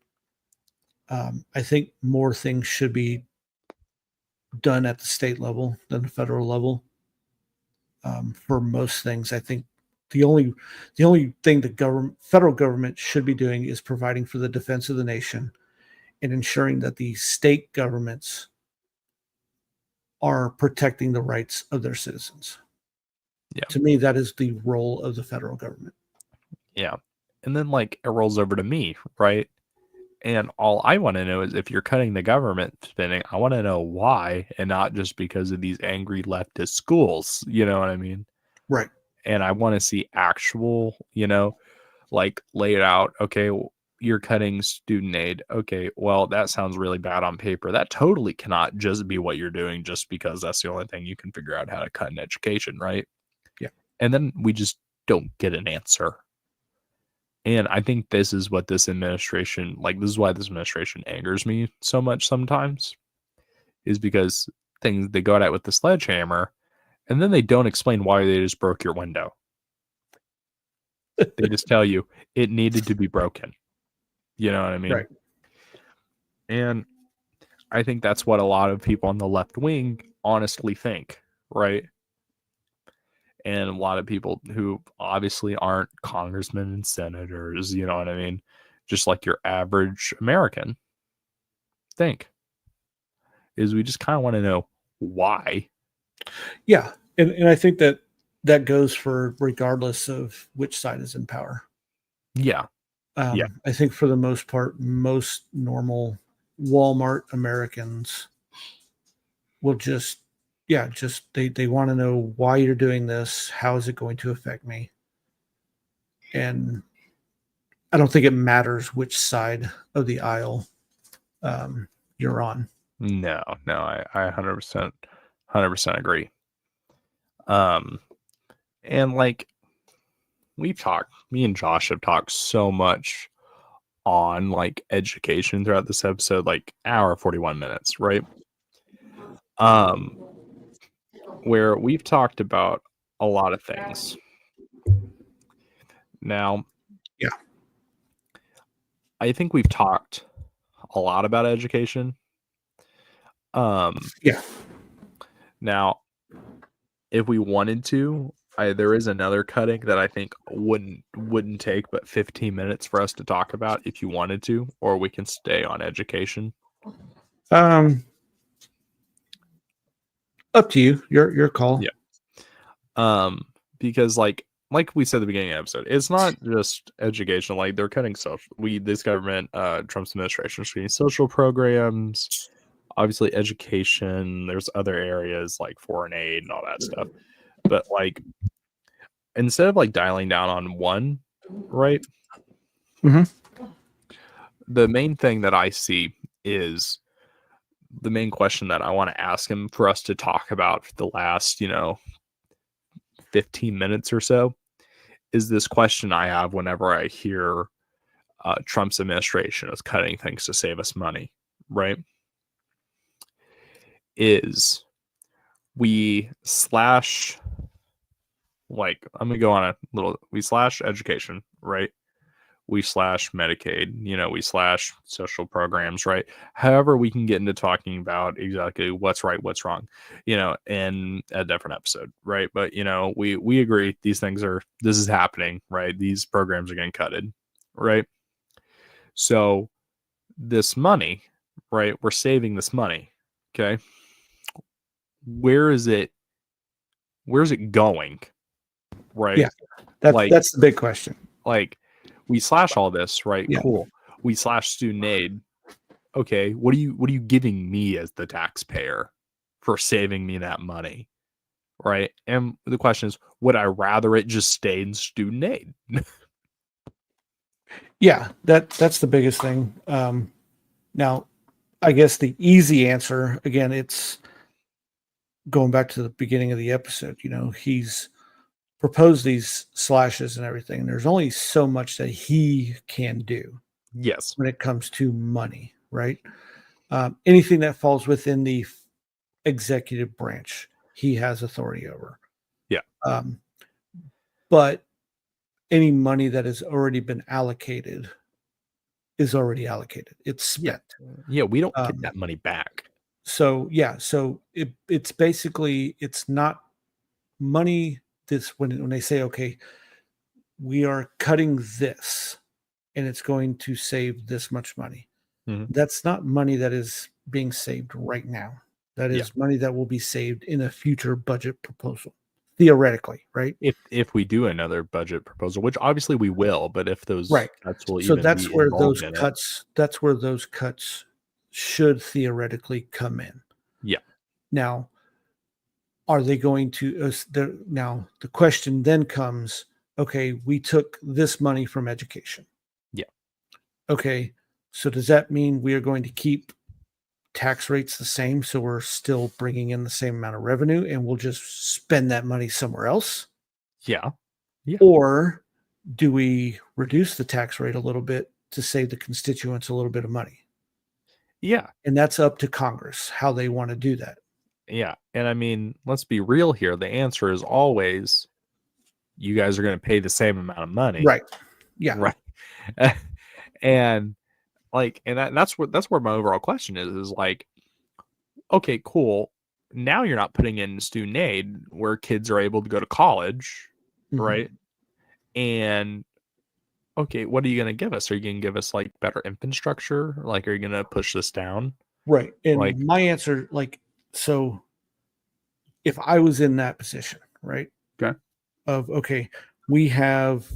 S1: I think more things should be done at the state level than the federal level. For most things, I think the only thing the federal government should be doing is providing for the defense of the nation and ensuring that the state governments are protecting the rights of their citizens.
S2: Yeah.
S1: To me, that is the role of the federal government.
S2: Yeah. And then like it rolls over to me, right? And all I want to know is if you're cutting the government spending, I want to know why and not just because of these angry leftist schools. You know what I mean?
S1: Right.
S2: And I want to see actual, like lay it out. Okay, you're cutting student aid. Okay, well, that sounds really bad on paper. That totally cannot just be what you're doing just because that's the only thing you can figure out how to cut in education, right?
S1: Yeah.
S2: And then we just don't get an answer. And I think this is what this administration, like, this is why this administration angers me so much sometimes, is because they go at it with the sledgehammer and then they don't explain why they just broke your window. They just tell you it needed to be broken. You know what I mean?
S1: Right.
S2: And I think that's what a lot of people on the left wing honestly think, right? And a lot of people who obviously aren't congressmen and senators, you know what I mean? Just like your average American think is we just kind of want to know why.
S1: Yeah. And I think that goes for regardless of which side is in power.
S2: Yeah. Yeah.
S1: I think for the most part, most normal Walmart Americans will just they want to know why you're doing this, how is it going to affect me? And I don't think it matters which side of the aisle you're on.
S2: No, I 100% agree. And like me and Josh have talked so much on like education throughout this episode, like hour 41 minutes, right? Where we've talked about a lot of things. Now,
S1: Yeah.
S2: I think we've talked a lot about education.
S1: Yeah.
S2: Now, if we wanted to, there is another cutting that I think wouldn't take but 15 minutes for us to talk about if you wanted to, or we can stay on education.
S1: Up to you. Your call.
S2: Yeah. Because like we said at the beginning of the episode, it's not just education. Like they're cutting this government, Trump's administration is cutting social programs, obviously education. There's other areas like foreign aid and all that stuff. But like instead of like dialing down on one, right?
S1: Mm-hmm.
S2: The main thing that I see is the main question that I want to ask him for us to talk about for the last, 15 minutes or so is this question I have whenever I hear Trump's administration is cutting things to save us money, right? Is we slash, like, I'm going to go on we slash education, right? We slash Medicaid, we slash social programs, right? However, we can get into talking about exactly what's right, what's wrong, in a different episode, right? But, we agree this is happening, right? These programs are getting cutted, right? So this money, right? We're saving this money, okay? Where's it going, right?
S1: Yeah, that's the big question.
S2: Like, we slash all this, right?
S1: Yeah.
S2: Cool. We slash student aid. Okay, what are you giving me as the taxpayer for saving me that money? Right? And the question is, would I rather it just stay in student aid?
S1: Yeah, that's the biggest thing. Now, I guess the easy answer, again, it's going back to the beginning of the episode. He's proposed these slashes and everything, and there's only so much that he can do.
S2: Yes.
S1: When it comes to money, right? Anything that falls within the executive branch, he has authority over.
S2: Yeah.
S1: But any money that has already been allocated is already allocated. It's spent.
S2: Yeah, we don't get that money back.
S1: So it's basically, it's not money. When they say, okay, we are cutting this and it's going to save this much money.
S2: Mm-hmm.
S1: That's not money that is being saved right now. That is money that will be saved in a future budget proposal, theoretically, right?
S2: If we do another budget proposal, which obviously we will, but if those cuts will
S1: so
S2: even
S1: that's
S2: be
S1: where
S2: involved
S1: those
S2: in
S1: cuts that's where those cuts should theoretically come in.
S2: Yeah.
S1: Now, are they going to now the question then comes, okay, we took this money from education.
S2: Yeah.
S1: Okay, so does that mean we are going to keep tax rates the same, so we're still bringing in the same amount of revenue and we'll just spend that money somewhere else?
S2: Yeah.
S1: Or do we reduce the tax rate a little bit to save the constituents a little bit of money?
S2: Yeah.
S1: And that's up to Congress, how they want to do that.
S2: Yeah. And I mean, let's be real here. The answer is always you guys are going to pay the same amount of money.
S1: Right. Yeah.
S2: Right. And like, and that's where my overall question is like, okay, cool. Now you're not putting in student aid where kids are able to go to college,
S1: Mhm.
S2: right? And okay, what are you going to give us? Are you going to give us like better infrastructure? Like, are you going to push this down?
S1: Right. And
S2: Like,
S1: my answer, like, so if I was in that position, right?
S2: Okay.
S1: Of, okay, we have,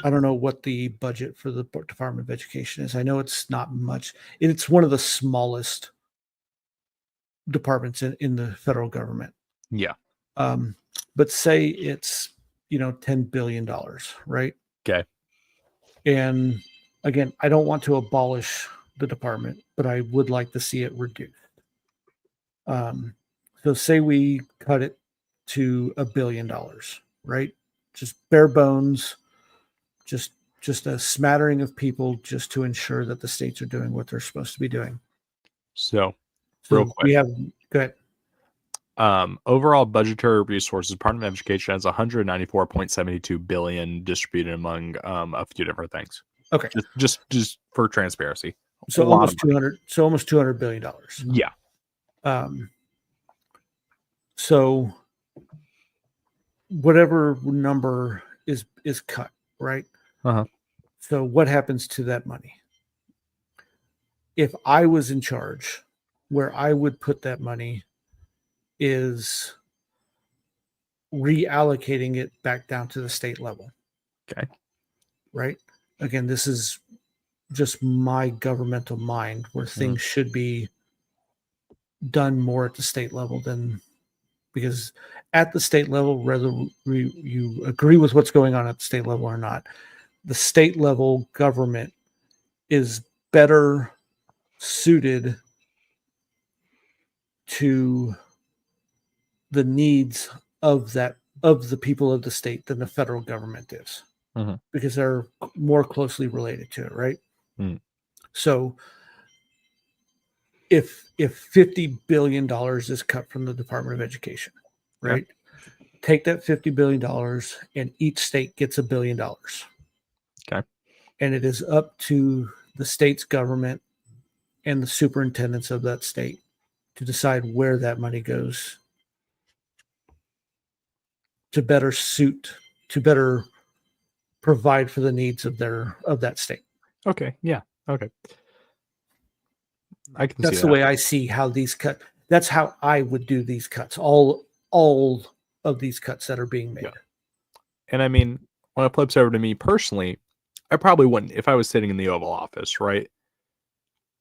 S1: I don't know what the budget for the Department of Education is. I know it's not much. It's one of the smallest departments in the federal government.
S2: yeah.
S1: But say it's, $10 billion, right?
S2: Okay.
S1: And again, I don't want to abolish the department, but I would like to see it reduced. So say we cut it to $1 billion, right? Just bare bones, just a smattering of people, just to ensure that the states are doing what they're supposed to be doing.
S2: So,
S1: So
S2: real quick,
S1: we have go ahead.
S2: Overall budgetary resources, Department of Education has 194.72 billion distributed among a few different things.
S1: Okay,
S2: Just for transparency.
S1: so almost 200. So almost $200 billion.
S2: Yeah.
S1: So whatever number is cut, right?
S2: Uh-huh.
S1: So what happens to that money? If I was in charge, where I would put that money is reallocating it back down to the state level.
S2: Okay.
S1: Right? Again, this is just my governmental mind where things should be done more at the state level than, because at the state level, whether you agree with what's going on at the state level or not, the state level government is better suited to the needs of the people of the state than the federal government is, because they're more closely related to it, right? So if $50 billion is cut from the Department of Education, right? Take that $50 billion and each state gets $1 billion.
S2: Okay.
S1: And it is up to the state's government and the superintendents of that state to decide where that money goes to better provide for the needs of that state.
S2: Okay. Yeah. Okay. I can
S1: That's
S2: see
S1: the
S2: that.
S1: way I see how these cut. That's how I would do these cuts. All of these cuts that are being made.
S2: Yeah. And I mean, when it flips over to me personally, I probably wouldn't, if I was sitting in the Oval Office, right?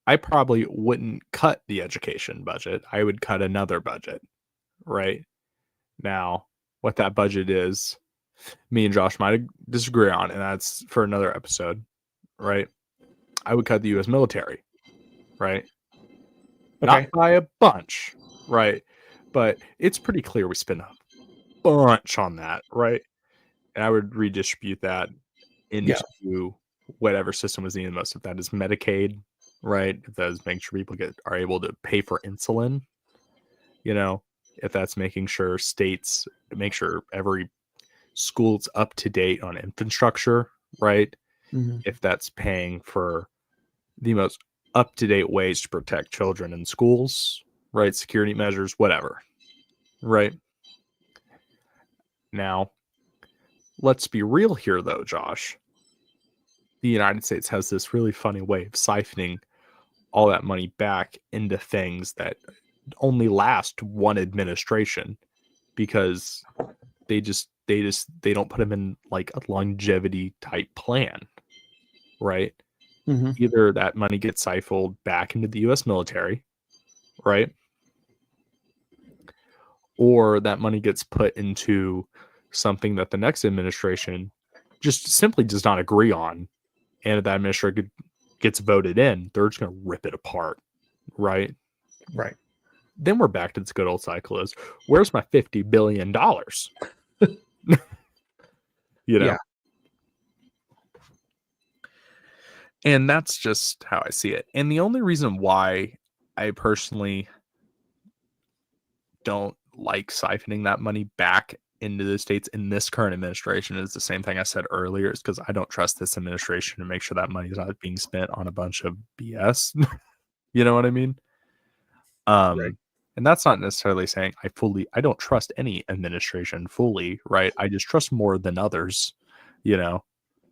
S2: I probably wouldn't cut the education budget. I would cut another budget, right? Now, what that budget is, me and Josh might disagree on, and that's for another episode, right? I would cut the U.S. military, right?
S1: Okay.
S2: Not by a bunch, right? But it's pretty clear we spend a bunch on that, right? And I would redistribute that into whatever system was needed most. If that is Medicaid, right? If that is making sure people are able to pay for insulin, if that's making sure states make sure every school's up to date on infrastructure, right? If that's paying for the most up to date ways to protect children in schools, right? Security measures, whatever, right? Now, let's be real here, though, Josh. The United States has this really funny way of siphoning all that money back into things that only last one administration, because they don't put them in like a longevity type plan, right? Either that money gets siphoned back into the U.S. military, right? Or that money gets put into something that the next administration just simply does not agree on. And if that administration gets voted in, they're just going to rip it apart, right?
S1: Right.
S2: Then we're back to this good old cycle is, where's my $50 billion?
S1: Yeah.
S2: And that's just how I see it. And the only reason why I personally don't like siphoning that money back into the states in this current administration is the same thing I said earlier. Is because I don't trust this administration to make sure that money is not being spent on a bunch of BS. You know what I mean?
S1: Right.
S2: And that's not necessarily saying I don't trust any administration fully, right? I just trust more than others, you know?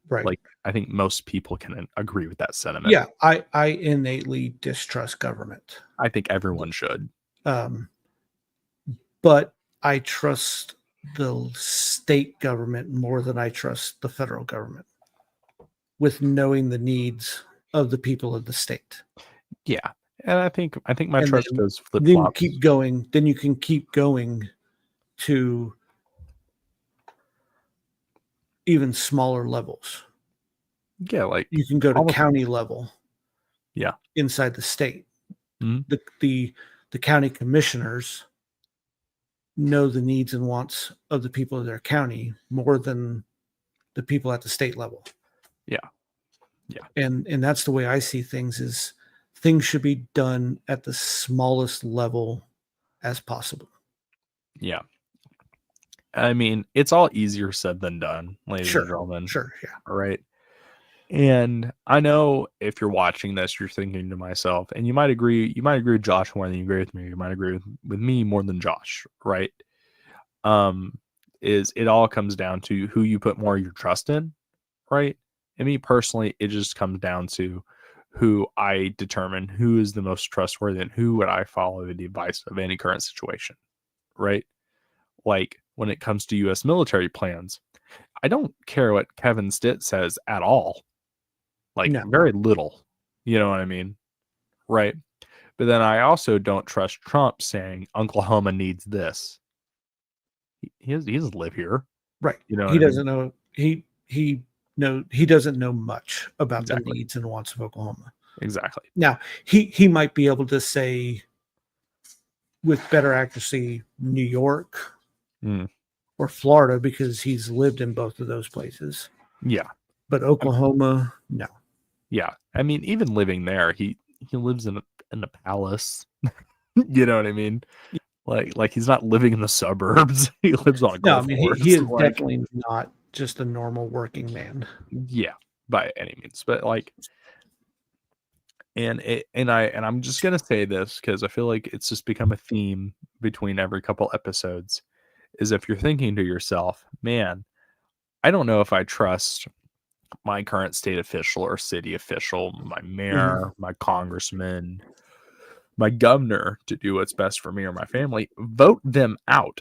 S1: Right.
S2: Like, I think most people can agree with that sentiment.
S1: Yeah, I innately distrust government.
S2: I think everyone should.
S1: Um, but I trust the state government more than I trust the federal government with knowing the needs of the people of the state.
S2: Yeah. And I think my
S1: And
S2: trust goes flip
S1: then
S2: flops.
S1: keep going. Then you can keep going to even smaller levels.
S2: Yeah, like
S1: You can go to
S2: almost,
S1: county level.
S2: Yeah.
S1: Inside the state.
S2: Mhm.
S1: The county commissioners know the needs and wants of the people of their county more than the people at the state level.
S2: Yeah. Yeah.
S1: And that's the way I see things is things should be done at the smallest level as possible.
S2: Yeah. I mean, it's all easier said than done, ladies
S1: Sure.
S2: and gentlemen.
S1: Sure. Yeah.
S2: All right. And I know if you're watching this, you're thinking to myself, and you might agree with Josh more than you agree with me. You might agree with me more than Josh, right? Is it all comes down to who you put more of your trust in, right? And me personally, it just comes down to who I determine who is the most trustworthy and who would I follow the advice of any current situation, right? Like when it comes to U.S. military plans, I don't care what Kevin Stitt says at all. Like
S1: No.
S2: very little, you know what I mean? Right. But then I also don't trust Trump saying Oklahoma needs this. He doesn't live here.
S1: Right.
S2: You know
S1: He
S2: what I
S1: doesn't know he doesn't know much about the
S2: Exactly.
S1: needs and wants of Oklahoma.
S2: Exactly.
S1: Now, he might be able to say with better accuracy New York or Florida because he's lived in both of those places.
S2: Yeah.
S1: But Oklahoma, no.
S2: Yeah. I mean, even living there, he lives in a palace. You know what I mean? Like he's not living in the suburbs. He lives on a
S1: No, I
S2: golf
S1: mean
S2: course.
S1: he is
S2: like,
S1: definitely not just a normal working man.
S2: yeah, by any means. But like and I'm just gonna say this because I feel like it's just become a theme between every couple episodes. Is if you're thinking to yourself, man, I don't know if I trust my current state official or city official, my mayor, my congressman, my governor to do what's best for me or my family. Vote them out.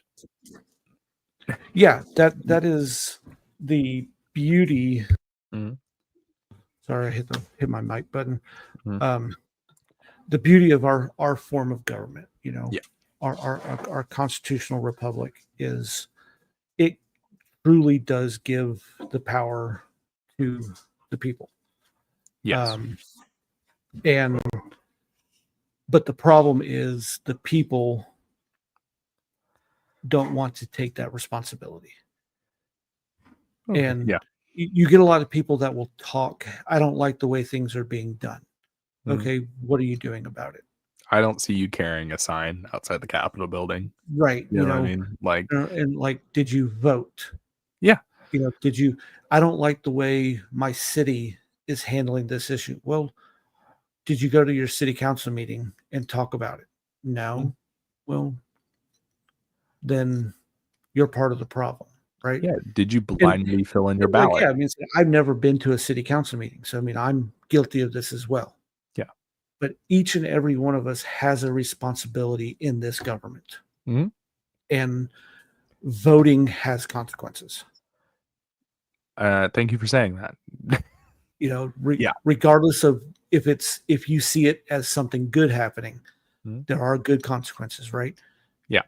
S1: Yeah, that is the beauty.
S2: Mhm.
S1: Sorry, I hit my mic button.
S2: Mhm.
S1: The beauty of our form of government, you know,
S2: Yeah.
S1: our constitutional republic is it truly does give the power to the people.
S2: Yes.
S1: And but the problem is the people don't want to take that responsibility.
S2: Okay.
S1: And
S2: Yeah.
S1: you get a lot of people that will talk, I don't like the way things are being done.
S2: Mhm.
S1: Okay, what are you doing about it?
S2: I don't see you carrying a sign outside the Capitol building.
S1: Right.
S2: You know what I mean? Like,
S1: And like, did you vote?
S2: yeah.
S1: You know, did you? I don't like the way my city is handling this issue. Well, did you go to your city council meeting and talk about it? No. Well, then you're part of the problem, right?
S2: Yeah. Did you blindly fill in your
S1: Like,
S2: ballot?
S1: yeah, I mean, I've never been to a city council meeting, so I mean, I'm guilty of this as well.
S2: Yeah.
S1: But each and every one of us has a responsibility in this government,
S2: Mhm.
S1: and voting has consequences.
S2: Thank you for saying that.
S1: You know,
S2: Yeah.
S1: regardless of if you see it as something good happening,
S2: Mhm.
S1: there are good consequences, right?
S2: Yeah.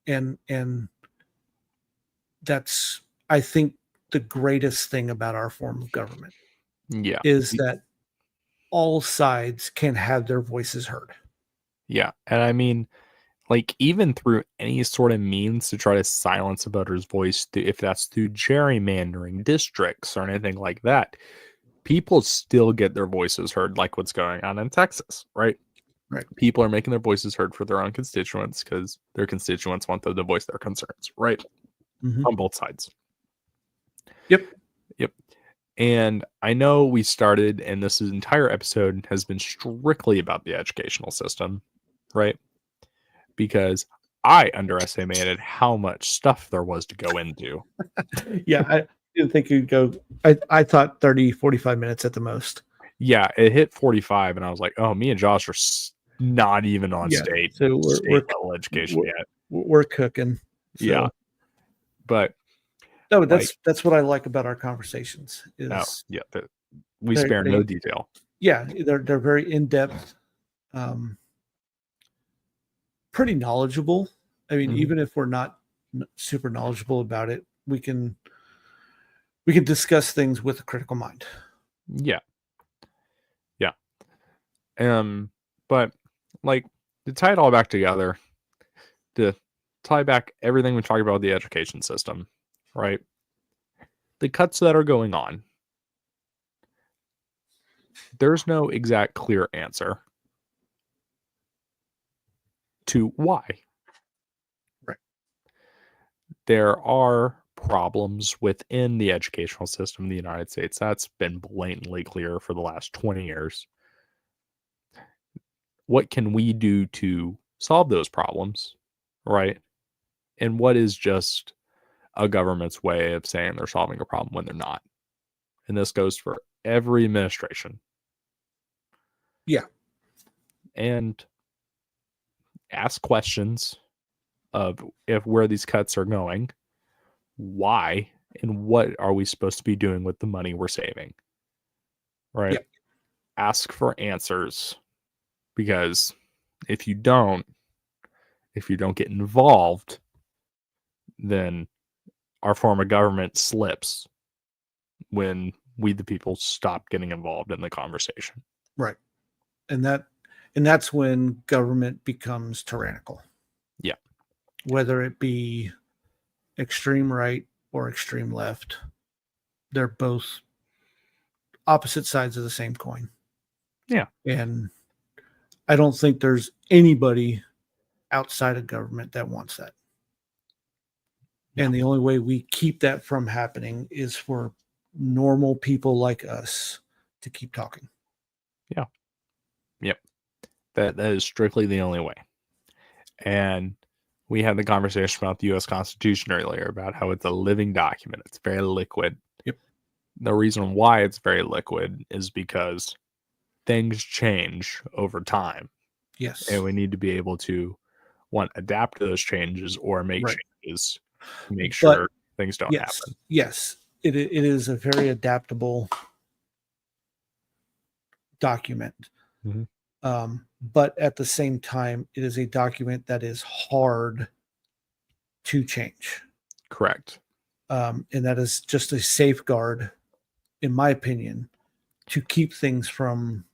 S1: And that's I think the greatest thing about our form of government
S2: Yeah.
S1: is that all sides can have their voices heard.
S2: Yeah. And I mean, like, even through any sort of means to try to silence a voter's voice, if that's through gerrymandering districts or anything like that, people still get their voices heard, like what's going on in Texas, right?
S1: Right.
S2: People are making their voices heard for their own constituents because their constituents want them to voice their concerns, right?
S1: Mhm.
S2: On both sides.
S1: Yep.
S2: Yep. And I know we started, and this entire episode has been strictly about the educational system, right? Because I underestimated how much stuff there was to go into.
S1: Yeah, I didn't think you'd go. I thought 30, 45 minutes at the most.
S2: Yeah, it hit 45, and I was like, oh, me and Josh are not even on
S1: Yeah,
S2: state
S1: so we're
S2: level education yet.
S1: we're cooking. So.
S2: Yeah. But
S1: no,
S2: like,
S1: that's what I like about our conversations.
S2: oh,
S1: Is
S2: yeah, we spare no detail.
S1: Yeah, they're very in depth, pretty knowledgeable. I mean, even if we're not super knowledgeable about it, we can discuss things with a critical mind.
S2: Yeah. Yeah. But like, to tie it all back together, to tie back everything we talked about the education system, right? The cuts that are going on, there's no exact clear answer to why.
S1: Right.
S2: There are problems within the educational system in the United States. That's been blatantly clear for the last 20 years. What can we do to solve those problems, right? And what is just a government's way of saying they're solving a problem when they're not? And this goes for every administration.
S1: Yeah.
S2: And ask questions of if where these cuts are going, why, and what are we supposed to be doing with the money we're saving? Right?
S1: Yeah.
S2: Ask for answers, because if you don't get involved, then our form of government slips when we the people stop getting involved in the conversation.
S1: Right. And that's when government becomes tyrannical.
S2: Yeah.
S1: Whether it be extreme right or extreme left, they're both opposite sides of the same coin.
S2: Yeah.
S1: And I don't think there's anybody outside of government that wants that. Yeah. And the only way we keep that from happening is for normal people like us to keep talking.
S2: Yeah. Yep. That is strictly the only way. And we had the conversation about the U.S. Constitution earlier about how it's a living document. It's very liquid.
S1: Yep.
S2: The reason why it's very liquid is because things change over time.
S1: Yes.
S2: And we need to be able to, adapt to those changes or make changes to make sure things don't happen.
S1: Yes. It is a very adaptable document.
S2: Mm-hmm.
S1: But at the same time, it is a document that is hard to change.
S2: Correct.
S1: And that is just a safeguard, in my opinion, to keep things from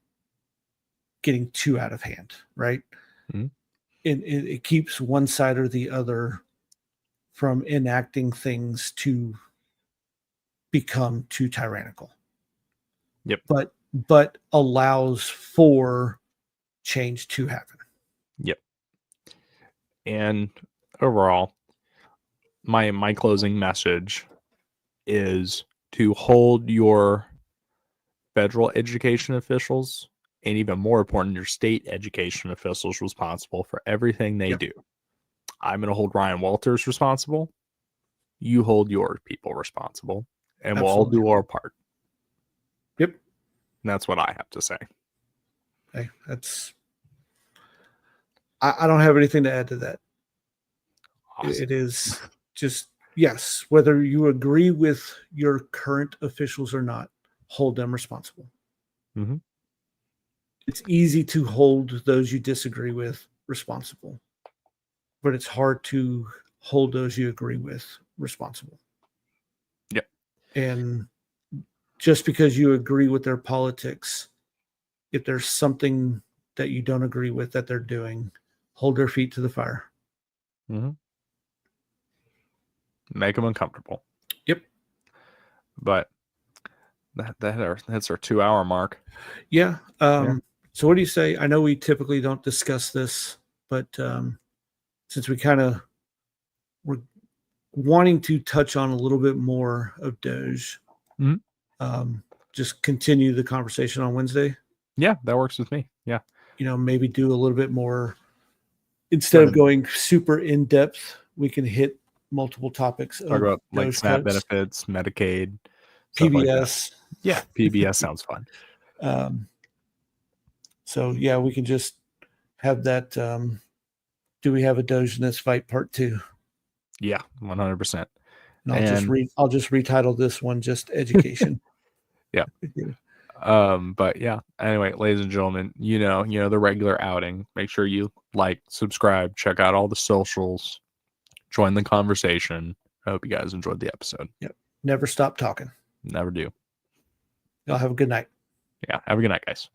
S1: getting too out of hand, right?
S2: Mm-hmm.
S1: It keeps one side or the other from enacting things to become too tyrannical.
S2: Yep.
S1: But allows for change to happen.
S2: Yep. And overall, my closing message is to hold your federal education officials, and even more important, your state education officials responsible for everything they do. I'm going to hold Ryan Walters responsible. You hold your people responsible, and we'll all do our part.
S1: Yep.
S2: And that's what I have to say.
S1: Hey, I don't have anything to add to that. Awesome. It is just, yes, whether you agree with your current officials or not, hold them responsible.
S2: Mm-hmm.
S1: It's easy to hold those you disagree with responsible, but it's hard to hold those you agree with responsible.
S2: Yep.
S1: And just because you agree with their politics, if there's something that you don't agree with that they're doing, hold their feet to the fire.
S2: Mm-hmm. Make them uncomfortable.
S1: Yep.
S2: But That's our 2-hour mark.
S1: Yeah.
S2: Yeah.
S1: So what do you say? I know we typically don't discuss this, but since we're wanting to touch on a little bit more of DOGE,
S2: Mhm.
S1: just continue the conversation on Wednesday.
S2: Yeah, that works with me. Yeah.
S1: Maybe do a little bit more instead of going super in depth. We can hit multiple topics
S2: Talk
S1: of
S2: about like
S1: DOGE
S2: SNAP
S1: cuts,
S2: benefits, Medicaid, stuff like that.
S1: PBS.
S2: Yeah, PBS sounds fun.
S1: So yeah, we can just have that. Do we have a DOGE in this fight part 2?
S2: Yeah, 100%.
S1: And I'll just retitle this one just education.
S2: Yeah. But yeah, anyway, ladies and gentlemen, you know the regular outing. Make sure you like, subscribe, check out all the socials, join the conversation. I hope you guys enjoyed the episode.
S1: Yep. Never stop talking.
S2: Never do.
S1: Y'all have a good night.
S2: Yeah, have a good night, guys.